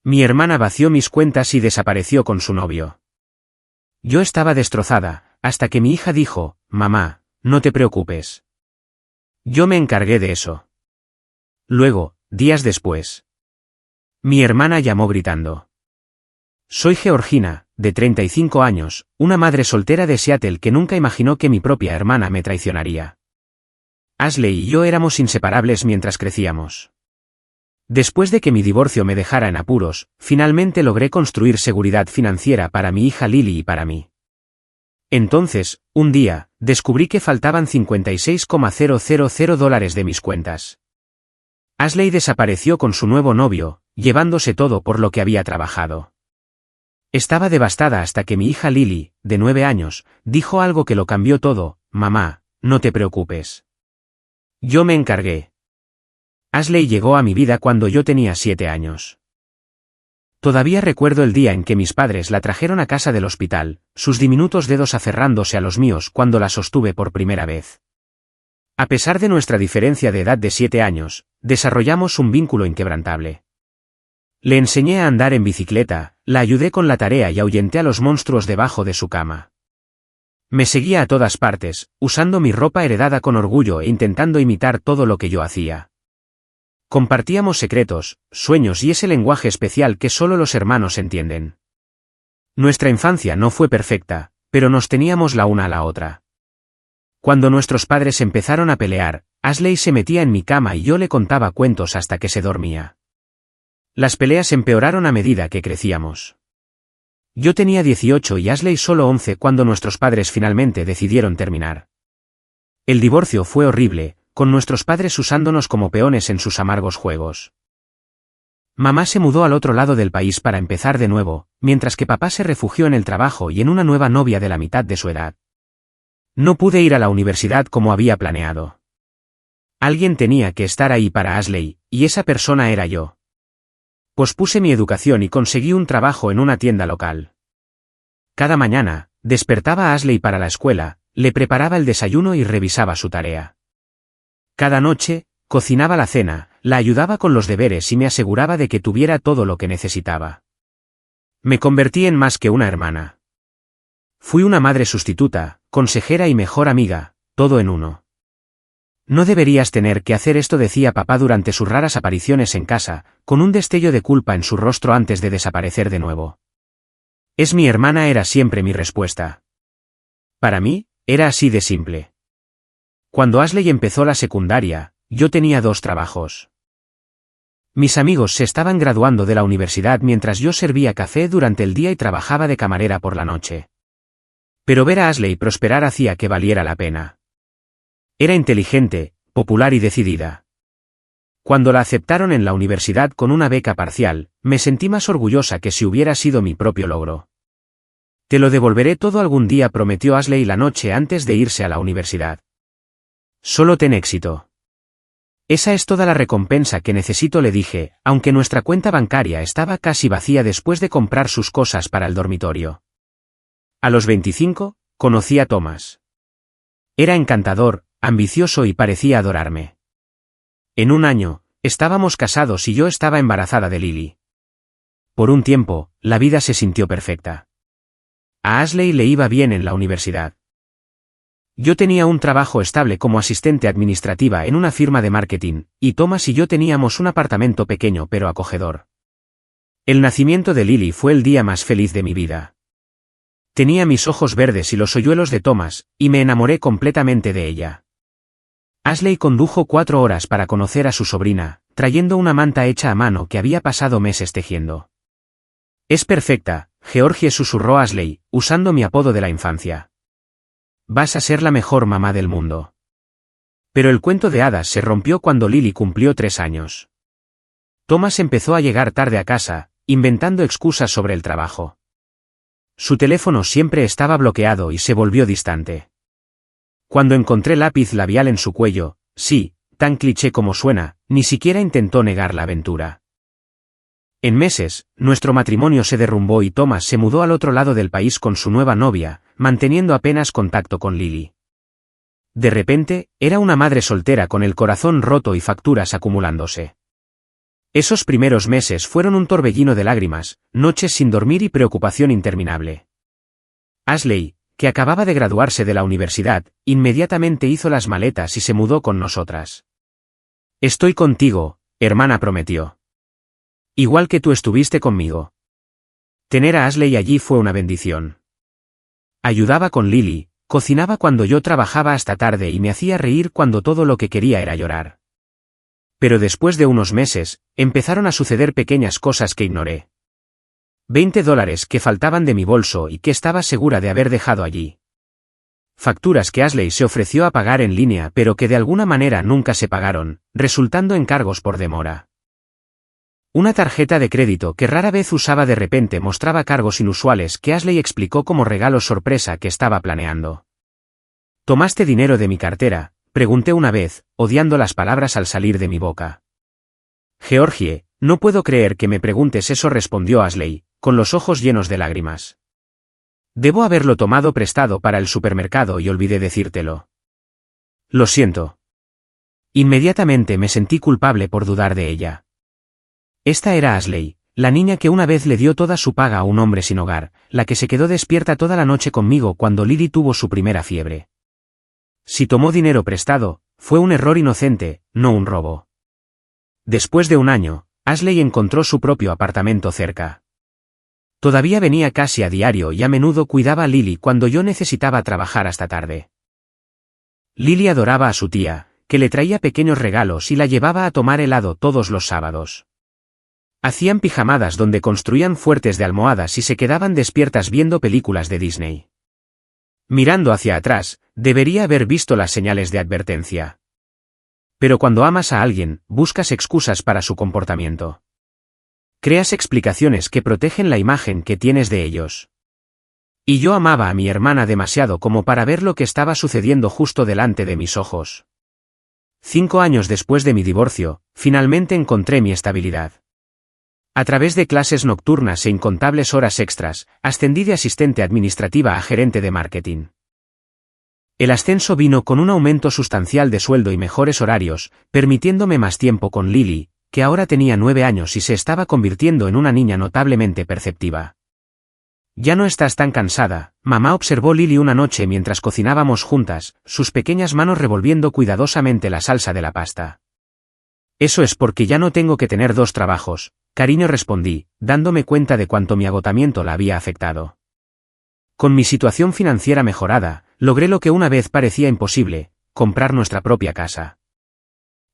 Mi hermana vació mis cuentas y desapareció con su novio. Yo estaba destrozada, hasta que mi hija dijo, «Mamá, no te preocupes. Yo me encargué de eso». Luego, días después, mi hermana llamó gritando. Soy Georgina, de 35 años, una madre soltera de Seattle que nunca imaginó que mi propia hermana me traicionaría. Ashley y yo éramos inseparables mientras crecíamos. Después de que mi divorcio me dejara en apuros, finalmente logré construir seguridad financiera para mi hija Lily y para mí. Entonces, un día, descubrí que faltaban $56,000 de mis cuentas. Ashley desapareció con su nuevo novio, llevándose todo por lo que había trabajado. Estaba devastada hasta que mi hija Lily, de 9 años, dijo algo que lo cambió todo, «Mamá, no te preocupes. Yo me encargué». Ashley llegó a mi vida cuando yo tenía 7 años. Todavía recuerdo el día en que mis padres la trajeron a casa del hospital, sus diminutos dedos aferrándose a los míos cuando la sostuve por primera vez. A pesar de nuestra diferencia de edad de 7 años, desarrollamos un vínculo inquebrantable. Le enseñé a andar en bicicleta, la ayudé con la tarea y ahuyenté a los monstruos debajo de su cama. Me seguía a todas partes, usando mi ropa heredada con orgullo e intentando imitar todo lo que yo hacía. Compartíamos secretos, sueños y ese lenguaje especial que solo los hermanos entienden. Nuestra infancia no fue perfecta, pero nos teníamos la una a la otra. Cuando nuestros padres empezaron a pelear, Ashley se metía en mi cama y yo le contaba cuentos hasta que se dormía. Las peleas empeoraron a medida que crecíamos. Yo tenía 18 y Ashley solo 11 cuando nuestros padres finalmente decidieron terminar. El divorcio fue horrible, con nuestros padres usándonos como peones en sus amargos juegos. Mamá se mudó al otro lado del país para empezar de nuevo, mientras que papá se refugió en el trabajo y en una nueva novia de la mitad de su edad. No pude ir a la universidad como había planeado. Alguien tenía que estar ahí para Ashley, y esa persona era yo. Pospuse mi educación y conseguí un trabajo en una tienda local. Cada mañana, despertaba a Ashley para la escuela, le preparaba el desayuno y revisaba su tarea. Cada noche, cocinaba la cena, la ayudaba con los deberes y me aseguraba de que tuviera todo lo que necesitaba. Me convertí en más que una hermana. Fui una madre sustituta, consejera y mejor amiga, todo en uno. No deberías tener que hacer esto, decía papá durante sus raras apariciones en casa, con un destello de culpa en su rostro antes de desaparecer de nuevo. Es mi hermana, era siempre mi respuesta. Para mí, era así de simple. Cuando Ashley empezó la secundaria, yo tenía 2 trabajos. Mis amigos se estaban graduando de la universidad mientras yo servía café durante el día y trabajaba de camarera por la noche. Pero ver a Ashley prosperar hacía que valiera la pena. Era inteligente, popular y decidida. Cuando la aceptaron en la universidad con una beca parcial, me sentí más orgullosa que si hubiera sido mi propio logro. Te lo devolveré todo algún día, prometió Ashley la noche antes de irse a la universidad. Solo ten éxito. Esa es toda la recompensa que necesito, le dije, aunque nuestra cuenta bancaria estaba casi vacía después de comprar sus cosas para el dormitorio. A los 25, conocí a Thomas. Era encantador, ambicioso y parecía adorarme. En un año, estábamos casados y yo estaba embarazada de Lily. Por un tiempo, la vida se sintió perfecta. A Ashley le iba bien en la universidad. Yo tenía un trabajo estable como asistente administrativa en una firma de marketing, y Thomas y yo teníamos un apartamento pequeño pero acogedor. El nacimiento de Lily fue el día más feliz de mi vida. Tenía mis ojos verdes y los hoyuelos de Thomas, y me enamoré completamente de ella. Ashley condujo 4 horas para conocer a su sobrina, trayendo una manta hecha a mano que había pasado meses tejiendo. Es perfecta, Georgie, susurró Ashley, usando mi apodo de la infancia. Vas a ser la mejor mamá del mundo. Pero el cuento de hadas se rompió cuando Lily cumplió 3 años. Thomas empezó a llegar tarde a casa, inventando excusas sobre el trabajo. Su teléfono siempre estaba bloqueado y se volvió distante. Cuando encontré lápiz labial en su cuello, sí, tan cliché como suena, ni siquiera intentó negar la aventura. En meses, nuestro matrimonio se derrumbó y Thomas se mudó al otro lado del país con su nueva novia, manteniendo apenas contacto con Lily. De repente, era una madre soltera con el corazón roto y facturas acumulándose. Esos primeros meses fueron un torbellino de lágrimas, noches sin dormir y preocupación interminable. Ashley, que acababa de graduarse de la universidad, inmediatamente hizo las maletas y se mudó con nosotras. Estoy contigo, hermana, prometió. Igual que tú estuviste conmigo. Tener a Ashley allí fue una bendición. Ayudaba con Lily, cocinaba cuando yo trabajaba hasta tarde y me hacía reír cuando todo lo que quería era llorar. Pero después de unos meses, empezaron a suceder pequeñas cosas que ignoré. $20 que faltaban de mi bolso y que estaba segura de haber dejado allí. Facturas que Ashley se ofreció a pagar en línea pero que de alguna manera nunca se pagaron, resultando en cargos por demora. Una tarjeta de crédito que rara vez usaba de repente mostraba cargos inusuales que Ashley explicó como regalo sorpresa que estaba planeando. ¿Tomaste dinero de mi cartera?, pregunté una vez, odiando las palabras al salir de mi boca. Georgie, no puedo creer que me preguntes eso, respondió Ashley, con los ojos llenos de lágrimas. Debo haberlo tomado prestado para el supermercado y olvidé decírtelo. Lo siento. Inmediatamente me sentí culpable por dudar de ella. Esta era Ashley, la niña que una vez le dio toda su paga a un hombre sin hogar, la que se quedó despierta toda la noche conmigo cuando Lily tuvo su primera fiebre. Si tomó dinero prestado, fue un error inocente, no un robo. Después de un año, Ashley encontró su propio apartamento cerca. Todavía venía casi a diario y a menudo cuidaba a Lily cuando yo necesitaba trabajar hasta tarde. Lily adoraba a su tía, que le traía pequeños regalos y la llevaba a tomar helado todos los sábados. Hacían pijamadas donde construían fuertes de almohadas y se quedaban despiertas viendo películas de Disney. Mirando hacia atrás, debería haber visto las señales de advertencia. Pero cuando amas a alguien, buscas excusas para su comportamiento. Creas explicaciones que protegen la imagen que tienes de ellos. Y yo amaba a mi hermana demasiado como para ver lo que estaba sucediendo justo delante de mis ojos. 5 años después de mi divorcio, finalmente encontré mi estabilidad. A través de clases nocturnas e incontables horas extras, ascendí de asistente administrativa a gerente de marketing. El ascenso vino con un aumento sustancial de sueldo y mejores horarios, permitiéndome más tiempo con Lily, que ahora tenía 9 años y se estaba convirtiendo en una niña notablemente perceptiva. Ya no estás tan cansada, mamá, observó Lily una noche mientras cocinábamos juntas, sus pequeñas manos revolviendo cuidadosamente la salsa de la pasta. Eso es porque ya no tengo que tener 2 trabajos, cariño, respondí, dándome cuenta de cuánto mi agotamiento la había afectado. Con mi situación financiera mejorada, logré lo que una vez parecía imposible, comprar nuestra propia casa.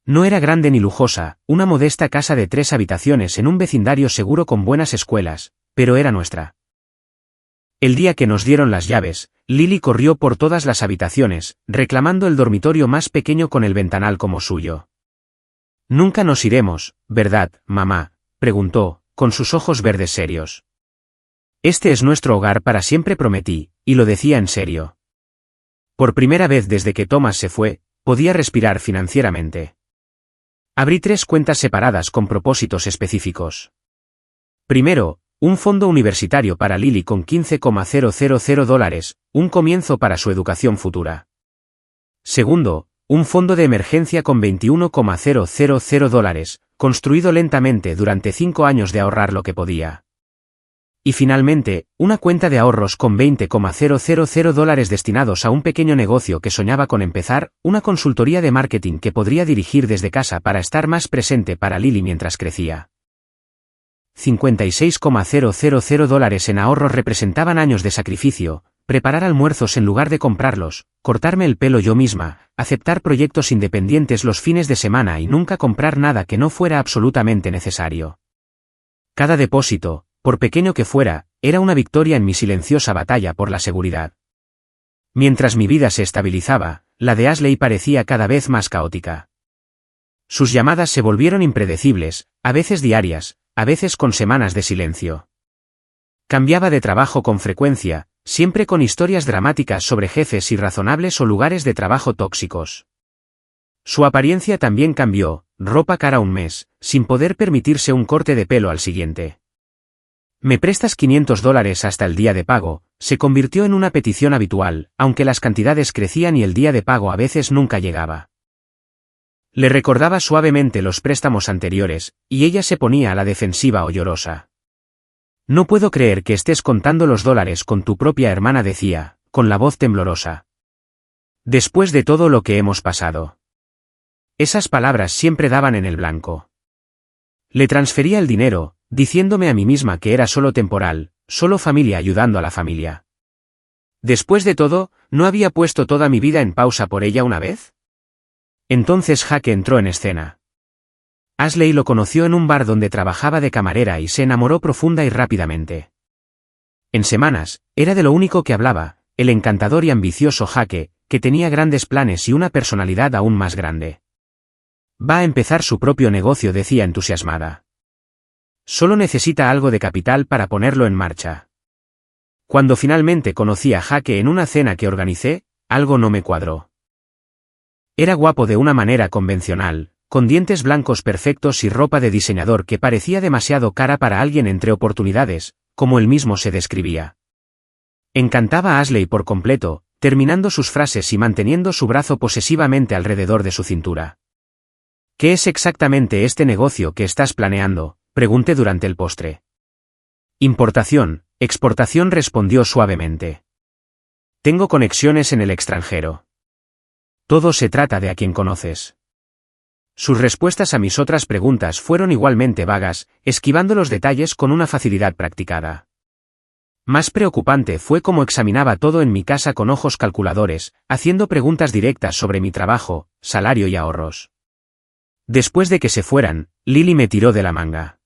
No era grande ni lujosa, una modesta casa de 3 habitaciones en un vecindario seguro con buenas escuelas, pero era nuestra. El día que nos dieron las llaves, Lily corrió por todas las habitaciones, reclamando el dormitorio más pequeño con el ventanal como suyo. Nunca nos iremos, ¿verdad, mamá?, preguntó, con sus ojos verdes serios. Este es nuestro hogar para siempre, prometí, y lo decía en serio. Por primera vez desde que Thomas se fue, podía respirar financieramente. Abrí 3 cuentas separadas con propósitos específicos. Primero, un fondo universitario para Lily con $15,000, un comienzo para su educación futura. Segundo, un fondo de emergencia con $21,000, construido lentamente durante 5 años de ahorrar lo que podía. Y finalmente, una cuenta de ahorros con $20,000 destinados a un pequeño negocio que soñaba con empezar, una consultoría de marketing que podría dirigir desde casa para estar más presente para Lily mientras crecía. $56,000 en ahorros representaban años de sacrificio, preparar almuerzos en lugar de comprarlos, cortarme el pelo yo misma, aceptar proyectos independientes los fines de semana y nunca comprar nada que no fuera absolutamente necesario. Cada depósito, por pequeño que fuera, era una victoria en mi silenciosa batalla por la seguridad. Mientras mi vida se estabilizaba, la de Ashley parecía cada vez más caótica. Sus llamadas se volvieron impredecibles, a veces diarias, a veces con semanas de silencio. Cambiaba de trabajo con frecuencia, siempre con historias dramáticas sobre jefes irrazonables o lugares de trabajo tóxicos. Su apariencia también cambió, ropa cara un mes, sin poder permitirse un corte de pelo al siguiente. ¿Me prestas $500 hasta el día de pago? Se convirtió en una petición habitual, aunque las cantidades crecían y el día de pago a veces nunca llegaba. Le recordaba suavemente los préstamos anteriores, y ella se ponía a la defensiva o llorosa. No puedo creer que estés contando los dólares con tu propia hermana, decía, con la voz temblorosa. Después de todo lo que hemos pasado. Esas palabras siempre daban en el blanco. Le transfería el dinero, diciéndome a mí misma que era solo temporal, solo familia ayudando a la familia. Después de todo, ¿no había puesto toda mi vida en pausa por ella una vez? Entonces Jake entró en escena. Ashley lo conoció en un bar donde trabajaba de camarera y se enamoró profunda y rápidamente. En semanas, era de lo único que hablaba, el encantador y ambicioso Jake, que tenía grandes planes y una personalidad aún más grande. Va a empezar su propio negocio, decía entusiasmada. Solo necesita algo de capital para ponerlo en marcha. Cuando finalmente conocí a Jake en una cena que organicé, algo no me cuadró. Era guapo de una manera convencional, con dientes blancos perfectos y ropa de diseñador que parecía demasiado cara para alguien entre oportunidades, como él mismo se describía. Encantaba a Ashley por completo, terminando sus frases y manteniendo su brazo posesivamente alrededor de su cintura. ¿Qué es exactamente este negocio que estás planeando?, pregunté durante el postre. Importación, exportación, respondió suavemente. Tengo conexiones en el extranjero. Todo se trata de a quien conoces. Sus respuestas a mis otras preguntas fueron igualmente vagas, esquivando los detalles con una facilidad practicada. Más preocupante fue cómo examinaba todo en mi casa con ojos calculadores, haciendo preguntas directas sobre mi trabajo, salario y ahorros. Después de que se fueran, Lily me tiró de la manga.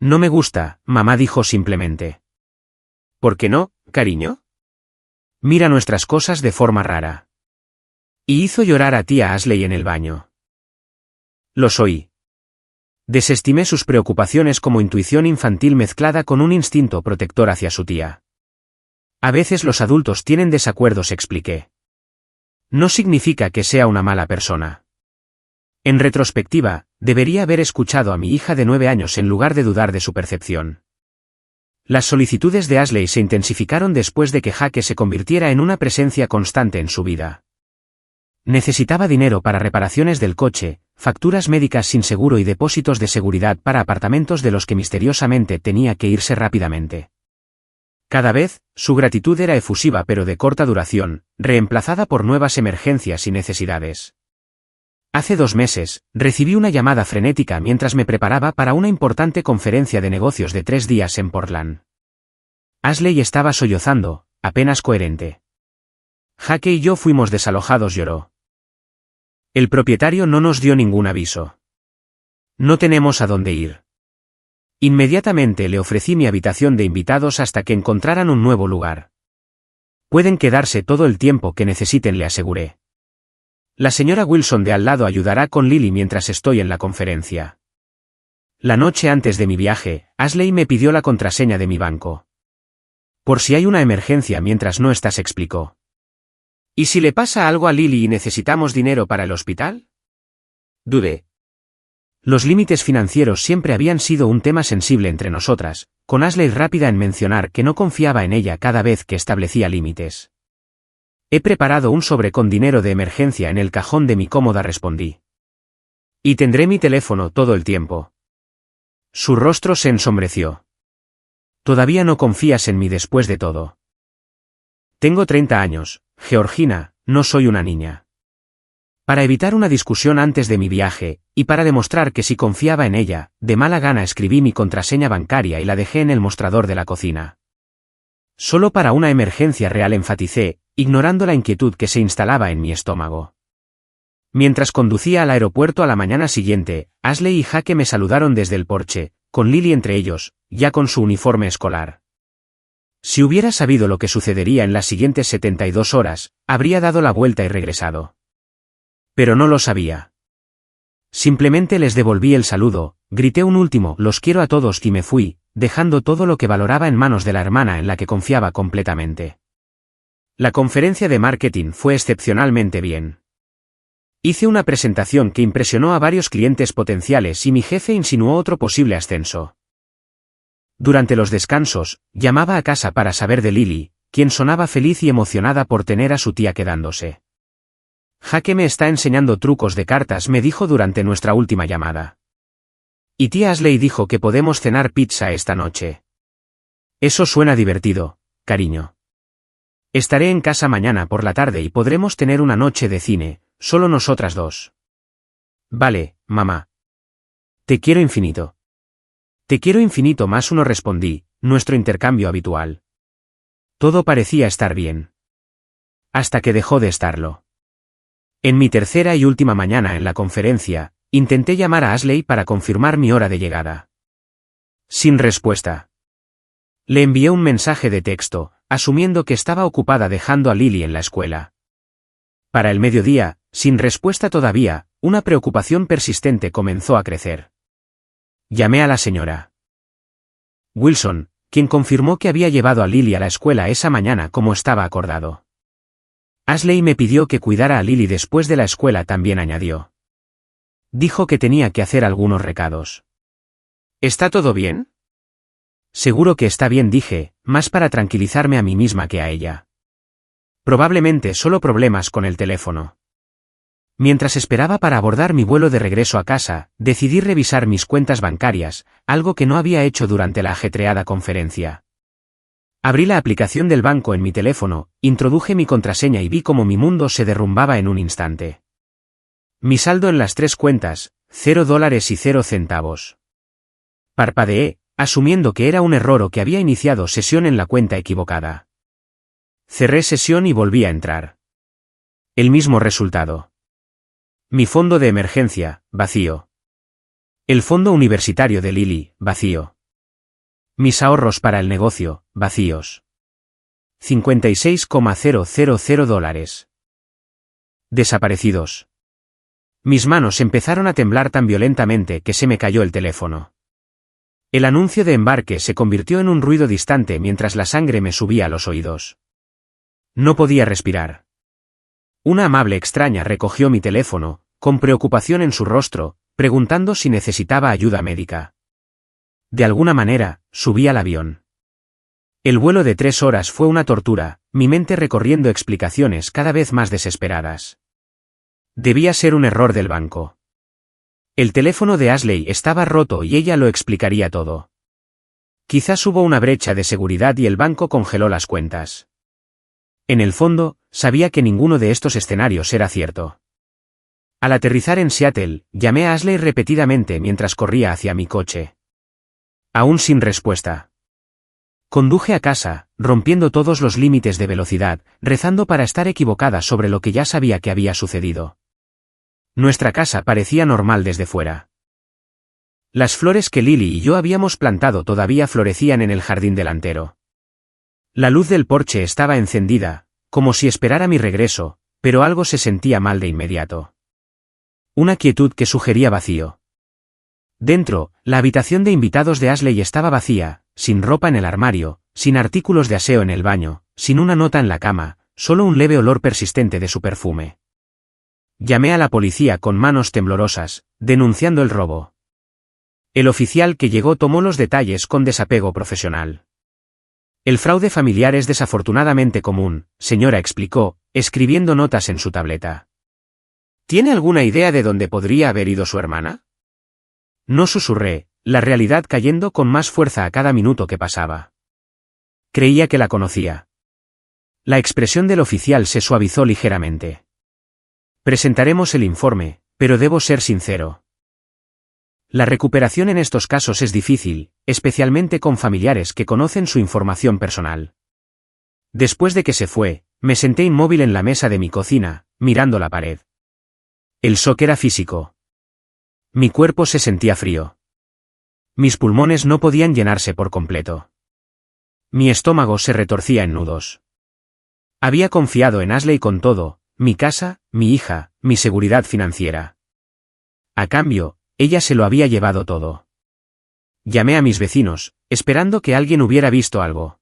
No me gusta, mamá, dijo simplemente. ¿Por qué no, cariño? Mira nuestras cosas de forma rara. Y hizo llorar a tía Ashley en el baño. Lo oí. Desestimé sus preocupaciones como intuición infantil mezclada con un instinto protector hacia su tía. A veces los adultos tienen desacuerdos, expliqué. No significa que sea una mala persona. En retrospectiva, debería haber escuchado a mi hija de 9 años en lugar de dudar de su percepción. Las solicitudes de Ashley se intensificaron después de que Jake se convirtiera en una presencia constante en su vida. Necesitaba dinero para reparaciones del coche, facturas médicas sin seguro y depósitos de seguridad para apartamentos de los que misteriosamente tenía que irse rápidamente. Cada vez, su gratitud era efusiva pero de corta duración, reemplazada por nuevas emergencias y necesidades. Hace 2 meses, recibí una llamada frenética mientras me preparaba para una importante conferencia de negocios de 3 días en Portland. Ashley estaba sollozando, apenas coherente. Jake y yo fuimos desalojados, lloró. El propietario no nos dio ningún aviso. No tenemos a dónde ir. Inmediatamente le ofrecí mi habitación de invitados hasta que encontraran un nuevo lugar. Pueden quedarse todo el tiempo que necesiten, le aseguré. La señora Wilson de al lado ayudará con Lily mientras estoy en la conferencia. La noche antes de mi viaje, Ashley me pidió la contraseña de mi banco. Por si hay una emergencia mientras no estás, explicó. ¿Y si le pasa algo a Lily y necesitamos dinero para el hospital? Dudé. Los límites financieros siempre habían sido un tema sensible entre nosotras, con Ashley rápida en mencionar que no confiaba en ella cada vez que establecía límites. He preparado un sobre con dinero de emergencia en el cajón de mi cómoda, respondí. Y tendré mi teléfono todo el tiempo. Su rostro se ensombreció. Todavía no confías en mí después de todo. Tengo 30 años, Georgina, no soy una niña. Para evitar una discusión antes de mi viaje, y para demostrar que sí confiaba en ella, de mala gana escribí mi contraseña bancaria y la dejé en el mostrador de la cocina. Solo para una emergencia real, enfaticé, ignorando la inquietud que se instalaba en mi estómago. Mientras conducía al aeropuerto a la mañana siguiente, Ashley y Jake me saludaron desde el porche, con Lily entre ellos, ya con su uniforme escolar. Si hubiera sabido lo que sucedería en las siguientes 72 horas, habría dado la vuelta y regresado. Pero no lo sabía. Simplemente les devolví el saludo, grité un último «los quiero a todos» y me fui, dejando todo lo que valoraba en manos de la hermana en la que confiaba completamente. La conferencia de marketing fue excepcionalmente bien. Hice una presentación que impresionó a varios clientes potenciales y mi jefe insinuó otro posible ascenso. Durante los descansos, llamaba a casa para saber de Lily, quien sonaba feliz y emocionada por tener a su tía quedándose. Jaque me está enseñando trucos de cartas, me dijo durante nuestra última llamada. Y tía Ashley dijo que podemos cenar pizza esta noche. Eso suena divertido, cariño. Estaré en casa mañana por la tarde y podremos tener una noche de cine, solo nosotras dos. Vale, mamá. Te quiero infinito. Te quiero infinito más uno, respondí, nuestro intercambio habitual. Todo parecía estar bien. Hasta que dejó de estarlo. En mi tercera y última mañana en la conferencia, intenté llamar a Ashley para confirmar mi hora de llegada. Sin respuesta. Le envié un mensaje de texto, asumiendo que estaba ocupada dejando a Lily en la escuela. Para el mediodía, sin respuesta todavía, una preocupación persistente comenzó a crecer. Llamé a la señora Wilson, quien confirmó que había llevado a Lily a la escuela esa mañana como estaba acordado. Ashley me pidió que cuidara a Lily después de la escuela, también añadió. Dijo que tenía que hacer algunos recados. ¿Está todo bien? Seguro que está bien, dije, más para tranquilizarme a mí misma que a ella. Probablemente solo problemas con el teléfono. Mientras esperaba para abordar mi vuelo de regreso a casa, decidí revisar mis cuentas bancarias, algo que no había hecho durante la ajetreada conferencia. Abrí la aplicación del banco en mi teléfono, introduje mi contraseña y vi cómo mi mundo se derrumbaba en un instante. Mi saldo en las 3 cuentas, $0 y 0 centavos. Parpadeé, asumiendo que era un error o que había iniciado sesión en la cuenta equivocada. Cerré sesión y volví a entrar. El mismo resultado. Mi fondo de emergencia, vacío. El fondo universitario de Lily, vacío. Mis ahorros para el negocio, vacíos. $56,000. Desaparecidos. Mis manos empezaron a temblar tan violentamente que se me cayó el teléfono. El anuncio de embarque se convirtió en un ruido distante mientras la sangre me subía a los oídos. No podía respirar. Una amable extraña recogió mi teléfono, con preocupación en su rostro, preguntando si necesitaba ayuda médica. De alguna manera, subí al avión. El vuelo de 3 horas fue una tortura, mi mente recorriendo explicaciones cada vez más desesperadas. Debía ser un error del banco. El teléfono de Ashley estaba roto y ella lo explicaría todo. Quizás hubo una brecha de seguridad y el banco congeló las cuentas. En el fondo, sabía que ninguno de estos escenarios era cierto. Al aterrizar en Seattle, llamé a Ashley repetidamente mientras corría hacia mi coche. Aún sin respuesta. Conduje a casa, rompiendo todos los límites de velocidad, rezando para estar equivocada sobre lo que ya sabía que había sucedido. Nuestra casa parecía normal desde fuera. Las flores que Lily y yo habíamos plantado todavía florecían en el jardín delantero. La luz del porche estaba encendida, como si esperara mi regreso, pero algo se sentía mal de inmediato. Una quietud que sugería vacío. Dentro, la habitación de invitados de Ashley estaba vacía, sin ropa en el armario, sin artículos de aseo en el baño, sin una nota en la cama, solo un leve olor persistente de su perfume. Llamé a la policía con manos temblorosas, denunciando el robo. El oficial que llegó tomó los detalles con desapego profesional. El fraude familiar es desafortunadamente común, señora, explicó, escribiendo notas en su tableta. ¿Tiene alguna idea de dónde podría haber ido su hermana? No, susurré, la realidad cayendo con más fuerza a cada minuto que pasaba. Creía que la conocía. La expresión del oficial se suavizó ligeramente. Presentaremos el informe, pero debo ser sincero. La recuperación en estos casos es difícil, especialmente con familiares que conocen su información personal. Después de que se fue, me senté inmóvil en la mesa de mi cocina, mirando la pared. El shock era físico. Mi cuerpo se sentía frío. Mis pulmones no podían llenarse por completo. Mi estómago se retorcía en nudos. Había confiado en Ashley con todo, mi casa, mi hija, mi seguridad financiera. A cambio, ella se lo había llevado todo. Llamé a mis vecinos, esperando que alguien hubiera visto algo.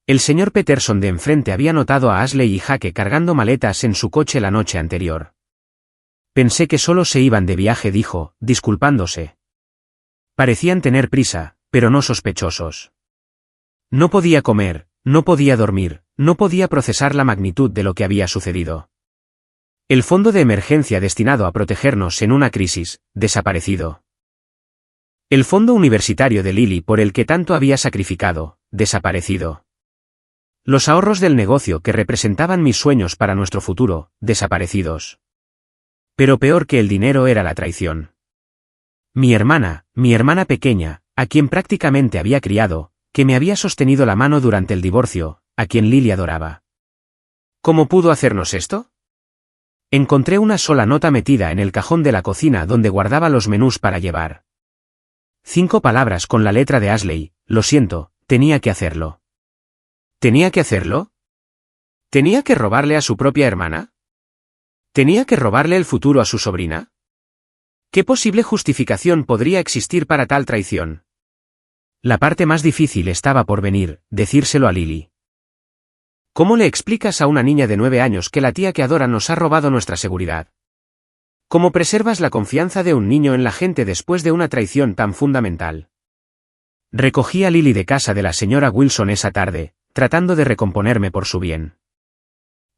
El señor Peterson de enfrente había notado a Ashley y Jaque cargando maletas en su coche la noche anterior. Pensé que solo se iban de viaje, dijo, disculpándose. Parecían tener prisa, pero no sospechosos. No podía comer, no podía dormir, no podía procesar la magnitud de lo que había sucedido. El fondo de emergencia destinado a protegernos en una crisis, desaparecido. El fondo universitario de Lily por el que tanto había sacrificado, desaparecido. Los ahorros del negocio que representaban mis sueños para nuestro futuro, desaparecidos. Pero peor que el dinero era la traición. Mi hermana pequeña, a quien prácticamente había criado, que me había sostenido la mano durante el divorcio, a quien Lily adoraba. ¿Cómo pudo hacernos esto? Encontré una sola nota metida en el cajón de la cocina donde guardaba los menús para llevar. 5 palabras con la letra de Ashley: lo siento, tenía que hacerlo. ¿Tenía que hacerlo? ¿Tenía que robarle a su propia hermana? ¿Tenía que robarle el futuro a su sobrina? ¿Qué posible justificación podría existir para tal traición? La parte más difícil estaba por venir, decírselo a Lily. ¿Cómo le explicas a una niña de 9 años que la tía que adora nos ha robado nuestra seguridad? ¿Cómo preservas la confianza de un niño en la gente después de una traición tan fundamental? Recogí a Lily de casa de la señora Wilson esa tarde, tratando de recomponerme por su bien.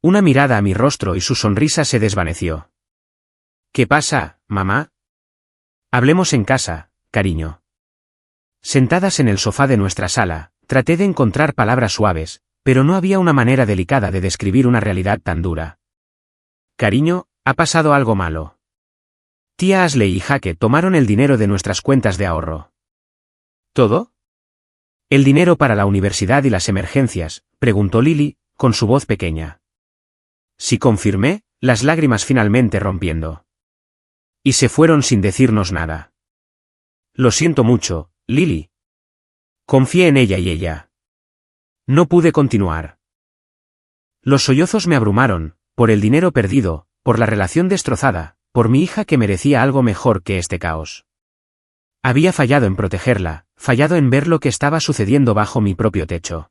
Una mirada a mi rostro y su sonrisa se desvaneció. ¿Qué pasa, mamá? Hablemos en casa, cariño. Sentadas en el sofá de nuestra sala, traté de encontrar palabras suaves, pero no había una manera delicada de describir una realidad tan dura. Cariño, ha pasado algo malo. Tía Ashley y Jake tomaron el dinero de nuestras cuentas de ahorro. ¿Todo? ¿El dinero para la universidad y las emergencias?, preguntó Lily, con su voz pequeña. Sí, confirmé, las lágrimas finalmente rompiendo. Y se fueron sin decirnos nada. Lo siento mucho, Lily. Confié en ella y ella. No pude continuar. Los sollozos me abrumaron, por el dinero perdido, por la relación destrozada, por mi hija que merecía algo mejor que este caos. Había fallado en protegerla, fallado en ver lo que estaba sucediendo bajo mi propio techo.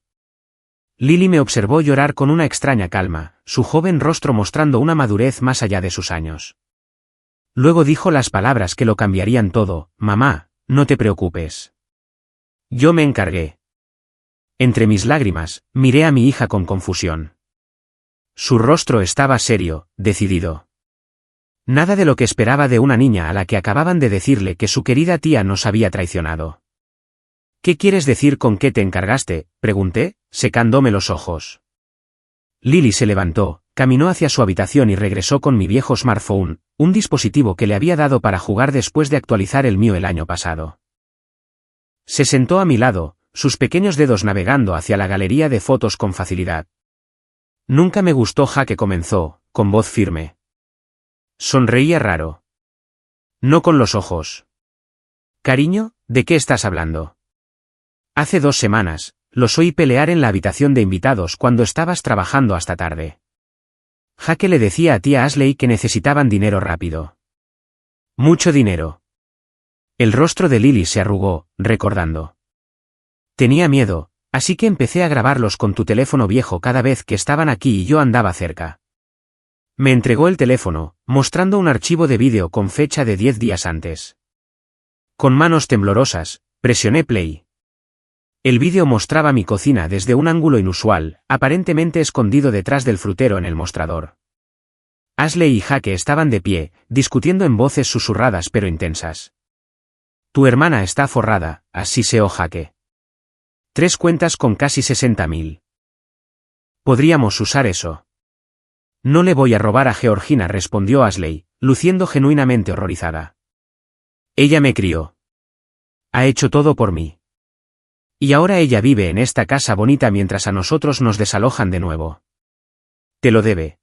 Lily me observó llorar con una extraña calma, su joven rostro mostrando una madurez más allá de sus años. Luego dijo las palabras que lo cambiarían todo: mamá, no te preocupes. Yo me encargué. Entre mis lágrimas, miré a mi hija con confusión. Su rostro estaba serio, decidido. Nada de lo que esperaba de una niña a la que acababan de decirle que su querida tía nos había traicionado. ¿Qué quieres decir con qué te encargaste?, pregunté, secándome los ojos. Lily se levantó, caminó hacia su habitación y regresó con mi viejo smartphone, un dispositivo que le había dado para jugar después de actualizar el mío el año pasado. Se sentó a mi lado, sus pequeños dedos navegando hacia la galería de fotos con facilidad. Nunca me gustó Jake, comenzó, con voz firme. Sonreía raro. No con los ojos. Cariño, ¿de qué estás hablando? Hace 2 semanas, los oí pelear en la habitación de invitados cuando estabas trabajando hasta tarde. Jake le decía a tía Ashley que necesitaban dinero rápido. Mucho dinero. El rostro de Lily se arrugó, recordando. Tenía miedo, así que empecé a grabarlos con tu teléfono viejo cada vez que estaban aquí y yo andaba cerca. Me entregó el teléfono, mostrando un archivo de vídeo con fecha de 10 días antes. Con manos temblorosas, presioné play. El vídeo mostraba mi cocina desde un ángulo inusual, aparentemente escondido detrás del frutero en el mostrador. Ashley y Jake estaban de pie, discutiendo en voces susurradas pero intensas. Tu hermana está forrada, así seó Jake. 3 cuentas con casi 60.000. Podríamos usar eso. No le voy a robar a Georgina, respondió Ashley, luciendo genuinamente horrorizada. Ella me crió. Ha hecho todo por mí. Y ahora ella vive en esta casa bonita mientras a nosotros nos desalojan de nuevo. Te lo debe.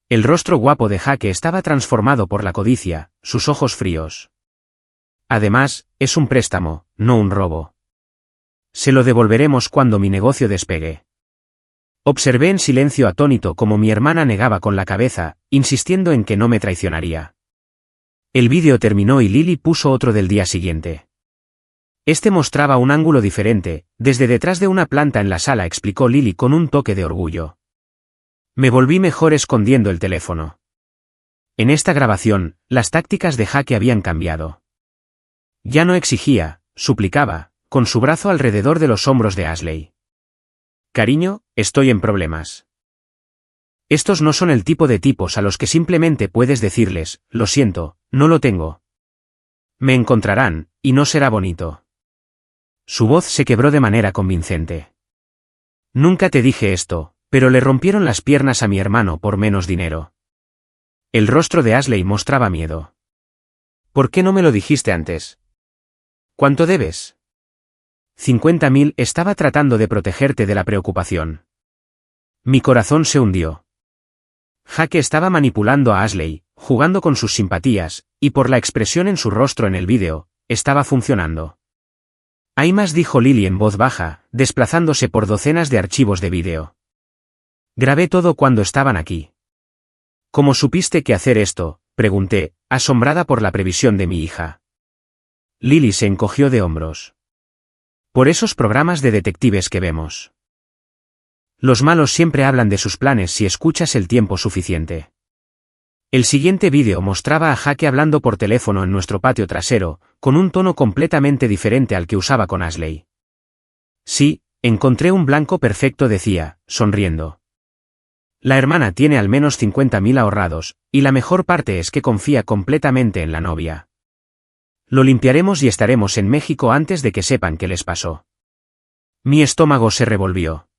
El rostro guapo de Jake estaba transformado por la codicia, sus ojos fríos. Además, es un préstamo, no un robo. Se lo devolveremos cuando mi negocio despegue. Observé en silencio atónito cómo mi hermana negaba con la cabeza, insistiendo en que no me traicionaría. El vídeo terminó y Lily puso otro del día siguiente. Este mostraba un ángulo diferente, desde detrás de una planta en la sala, explicó Lily con un toque de orgullo. Me volví mejor escondiendo el teléfono. En esta grabación, las tácticas de Jake habían cambiado. Ya no exigía, suplicaba, con su brazo alrededor de los hombros de Ashley. Cariño, estoy en problemas. Estos no son el tipo de tipos a los que simplemente puedes decirles, lo siento, no lo tengo. Me encontrarán, y no será bonito. Su voz se quebró de manera convincente. Nunca te dije esto, pero le rompieron las piernas a mi hermano por menos dinero. El rostro de Ashley mostraba miedo. ¿Por qué no me lo dijiste antes? ¿Cuánto debes? 50.000. Estaba tratando de protegerte de la preocupación. Mi corazón se hundió. Jake estaba manipulando a Ashley, jugando con sus simpatías, y por la expresión en su rostro en el vídeo, estaba funcionando. Hay más, dijo Lily en voz baja, desplazándose por docenas de archivos de vídeo. Grabé todo cuando estaban aquí. ¿Cómo supiste que hacer esto?, pregunté, asombrada por la previsión de mi hija. Lily se encogió de hombros. Por esos programas de detectives que vemos. Los malos siempre hablan de sus planes si escuchas el tiempo suficiente. El siguiente vídeo mostraba a Jake hablando por teléfono en nuestro patio trasero, con un tono completamente diferente al que usaba con Ashley. Sí, encontré un blanco perfecto, decía, sonriendo. La hermana tiene al menos 50.000 ahorrados, y la mejor parte es que confía completamente en la novia. Lo limpiaremos y estaremos en México antes de que sepan qué les pasó. Mi estómago se revolvió.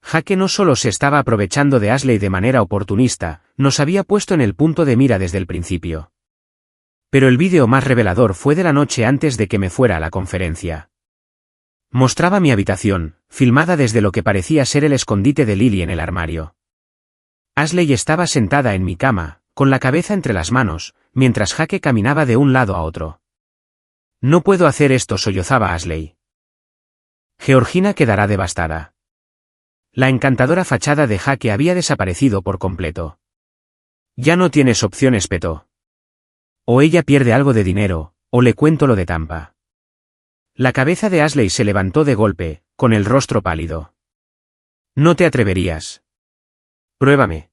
Jake no solo se estaba aprovechando de Ashley de manera oportunista, nos había puesto en el punto de mira desde el principio. Pero el vídeo más revelador fue de la noche antes de que me fuera a la conferencia. Mostraba mi habitación, filmada desde lo que parecía ser el escondite de Lily en el armario. Ashley estaba sentada en mi cama, con la cabeza entre las manos, mientras Jake caminaba de un lado a otro. No puedo hacer esto, sollozaba Ashley. Georgina quedará devastada. La encantadora fachada de Jake había desaparecido por completo. Ya no tienes opción, espetó. O ella pierde algo de dinero, o le cuento lo de Tampa. La cabeza de Ashley se levantó de golpe, con el rostro pálido. No te atreverías. Pruébame.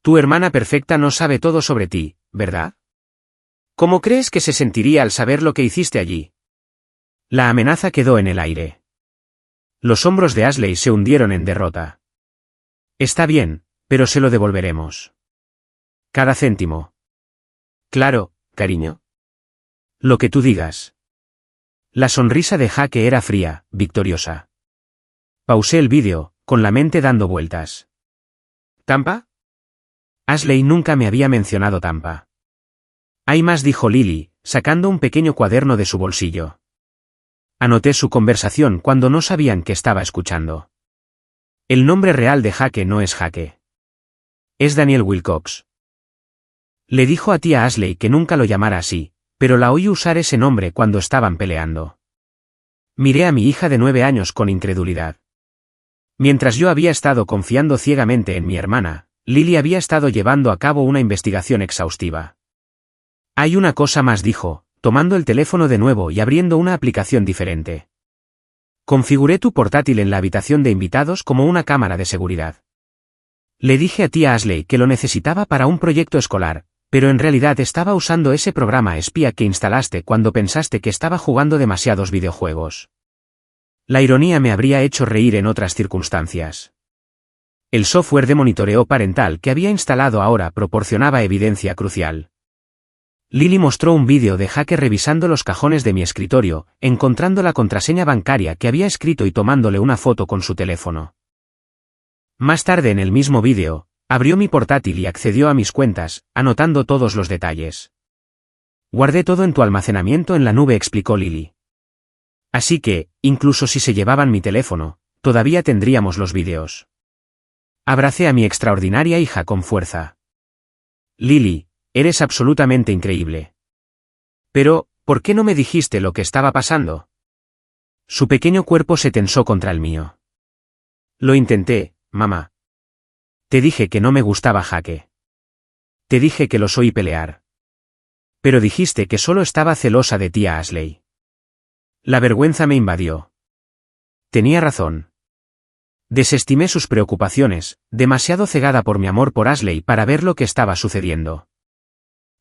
Tu hermana perfecta no sabe todo sobre ti, ¿verdad? ¿Cómo crees que se sentiría al saber lo que hiciste allí? La amenaza quedó en el aire. Los hombros de Ashley se hundieron en derrota. Está bien, pero se lo devolveremos. Cada céntimo. Claro, cariño. Lo que tú digas. La sonrisa de Jake era fría, victoriosa. Pausé el vídeo, con la mente dando vueltas. ¿Tampa? Ashley nunca me había mencionado Tampa. Hay más, dijo Lily, sacando un pequeño cuaderno de su bolsillo. Anoté su conversación cuando no sabían que estaba escuchando. El nombre real de Jake no es Jake. Es Daniel Wilcox. Le dijo a tía Ashley que nunca lo llamara así, pero la oí usar ese nombre cuando estaban peleando. Miré a mi hija de 9 años con incredulidad. Mientras yo había estado confiando ciegamente en mi hermana, Lily había estado llevando a cabo una investigación exhaustiva. Hay una cosa más, dijo, tomando el teléfono de nuevo y abriendo una aplicación diferente. Configuré tu portátil en la habitación de invitados como una cámara de seguridad. Le dije a tía Ashley que lo necesitaba para un proyecto escolar, pero en realidad estaba usando ese programa espía que instalaste cuando pensaste que estaba jugando demasiados videojuegos. La ironía me habría hecho reír en otras circunstancias. El software de monitoreo parental que había instalado ahora proporcionaba evidencia crucial. Lily mostró un vídeo de Jake revisando los cajones de mi escritorio, encontrando la contraseña bancaria que había escrito y tomándole una foto con su teléfono. Más tarde en el mismo vídeo, abrió mi portátil y accedió a mis cuentas, anotando todos los detalles. Guardé todo en tu almacenamiento en la nube, explicó Lily. Así que, incluso si se llevaban mi teléfono, todavía tendríamos los vídeos. Abracé a mi extraordinaria hija con fuerza. Lily, eres absolutamente increíble. Pero, ¿por qué no me dijiste lo que estaba pasando? Su pequeño cuerpo se tensó contra el mío. Lo intenté, mamá. Te dije que no me gustaba Jake. Te dije que los oí pelear. Pero dijiste que solo estaba celosa de tía Ashley. La vergüenza me invadió. Tenía razón. Desestimé sus preocupaciones, demasiado cegada por mi amor por Ashley para ver lo que estaba sucediendo.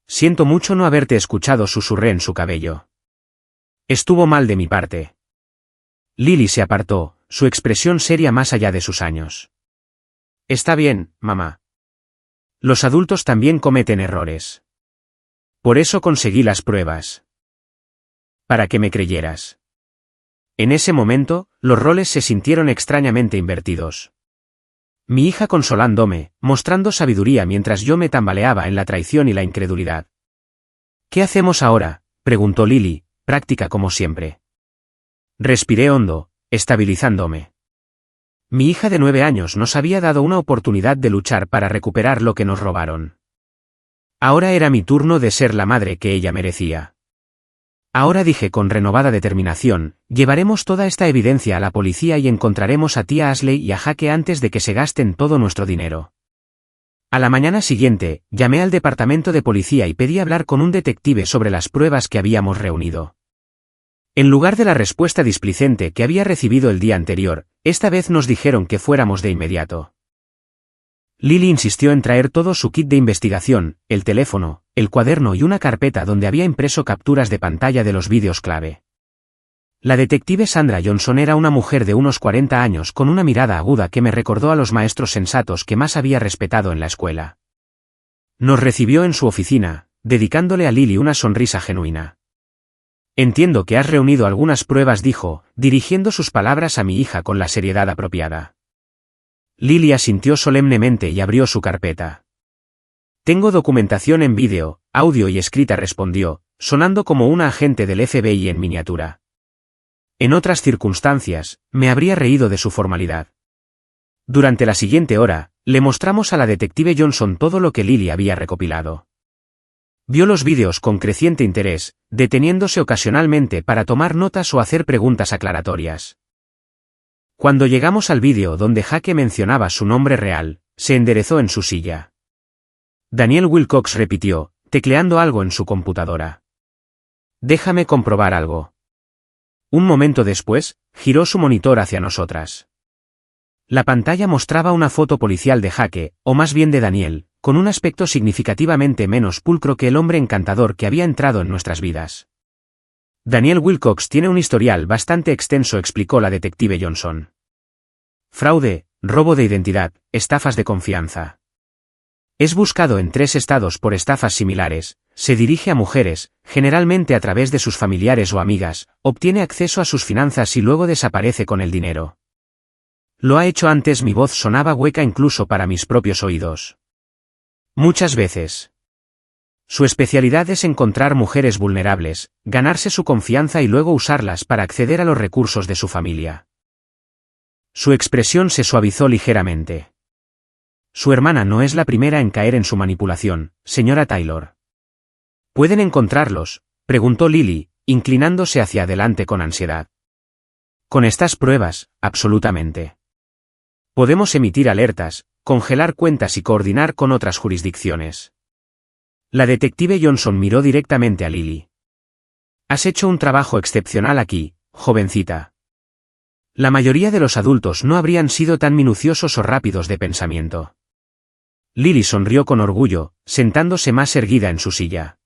Siento mucho no haberte escuchado, susurré en su cabello. Estuvo mal de mi parte. Lily se apartó, su expresión seria más allá de sus años. Está bien, mamá. Los adultos también cometen errores. Por eso conseguí las pruebas. Para que me creyeras. En ese momento, los roles se sintieron extrañamente invertidos. Mi hija consolándome, mostrando sabiduría mientras yo me tambaleaba en la traición y la incredulidad. ¿Qué hacemos ahora?, preguntó Lily, práctica como siempre. Respiré hondo, estabilizándome. Mi hija de 9 años nos había dado una oportunidad de luchar para recuperar lo que nos robaron. Ahora era mi turno de ser la madre que ella merecía. Ahora, dije con renovada determinación, llevaremos toda esta evidencia a la policía y encontraremos a tía Ashley y a Jake antes de que se gasten todo nuestro dinero. A la mañana siguiente, llamé al departamento de policía y pedí hablar con un detective sobre las pruebas que habíamos reunido. En lugar de la respuesta displicente que había recibido el día anterior, esta vez nos dijeron que fuéramos de inmediato. Lily insistió en traer todo su kit de investigación, el teléfono, el cuaderno y una carpeta donde había impreso capturas de pantalla de los vídeos clave. La detective Sandra Johnson era una mujer de unos 40 años con una mirada aguda que me recordó a los maestros sensatos que más había respetado en la escuela. Nos recibió en su oficina, dedicándole a Lily una sonrisa genuina. Entiendo que has reunido algunas pruebas, dijo, dirigiendo sus palabras a mi hija con la seriedad apropiada. Lily asintió solemnemente y abrió su carpeta. Tengo documentación en vídeo, audio y escrita, respondió, sonando como una agente del FBI en miniatura. En otras circunstancias, me habría reído de su formalidad. Durante la siguiente hora, le mostramos a la detective Johnson todo lo que Lily había recopilado. Vio los vídeos con creciente interés, deteniéndose ocasionalmente para tomar notas o hacer preguntas aclaratorias. Cuando llegamos al vídeo donde Jake mencionaba su nombre real, se enderezó en su silla. Daniel Wilcox, repitió, tecleando algo en su computadora. Déjame comprobar algo. Un momento después, giró su monitor hacia nosotras. La pantalla mostraba una foto policial de Jake, o más bien de Daniel, con un aspecto significativamente menos pulcro que el hombre encantador que había entrado en nuestras vidas. Daniel Wilcox tiene un historial bastante extenso, explicó la detective Johnson. Fraude, robo de identidad, estafas de confianza. Es buscado en 3 estados por estafas similares, se dirige a mujeres, generalmente a través de sus familiares o amigas, obtiene acceso a sus finanzas y luego desaparece con el dinero. Lo ha hecho antes. Mi voz sonaba hueca incluso para mis propios oídos. Muchas veces. Su especialidad es encontrar mujeres vulnerables, ganarse su confianza y luego usarlas para acceder a los recursos de su familia. Su expresión se suavizó ligeramente. Su hermana no es la primera en caer en su manipulación, señora Taylor. ¿Pueden encontrarlos?, preguntó Lily, inclinándose hacia adelante con ansiedad. Con estas pruebas, absolutamente. Podemos emitir alertas, congelar cuentas y coordinar con otras jurisdicciones. La detective Johnson miró directamente a Lily. Has hecho un trabajo excepcional aquí, jovencita. La mayoría de los adultos no habrían sido tan minuciosos o rápidos de pensamiento. Lily sonrió con orgullo, sentándose más erguida en su silla.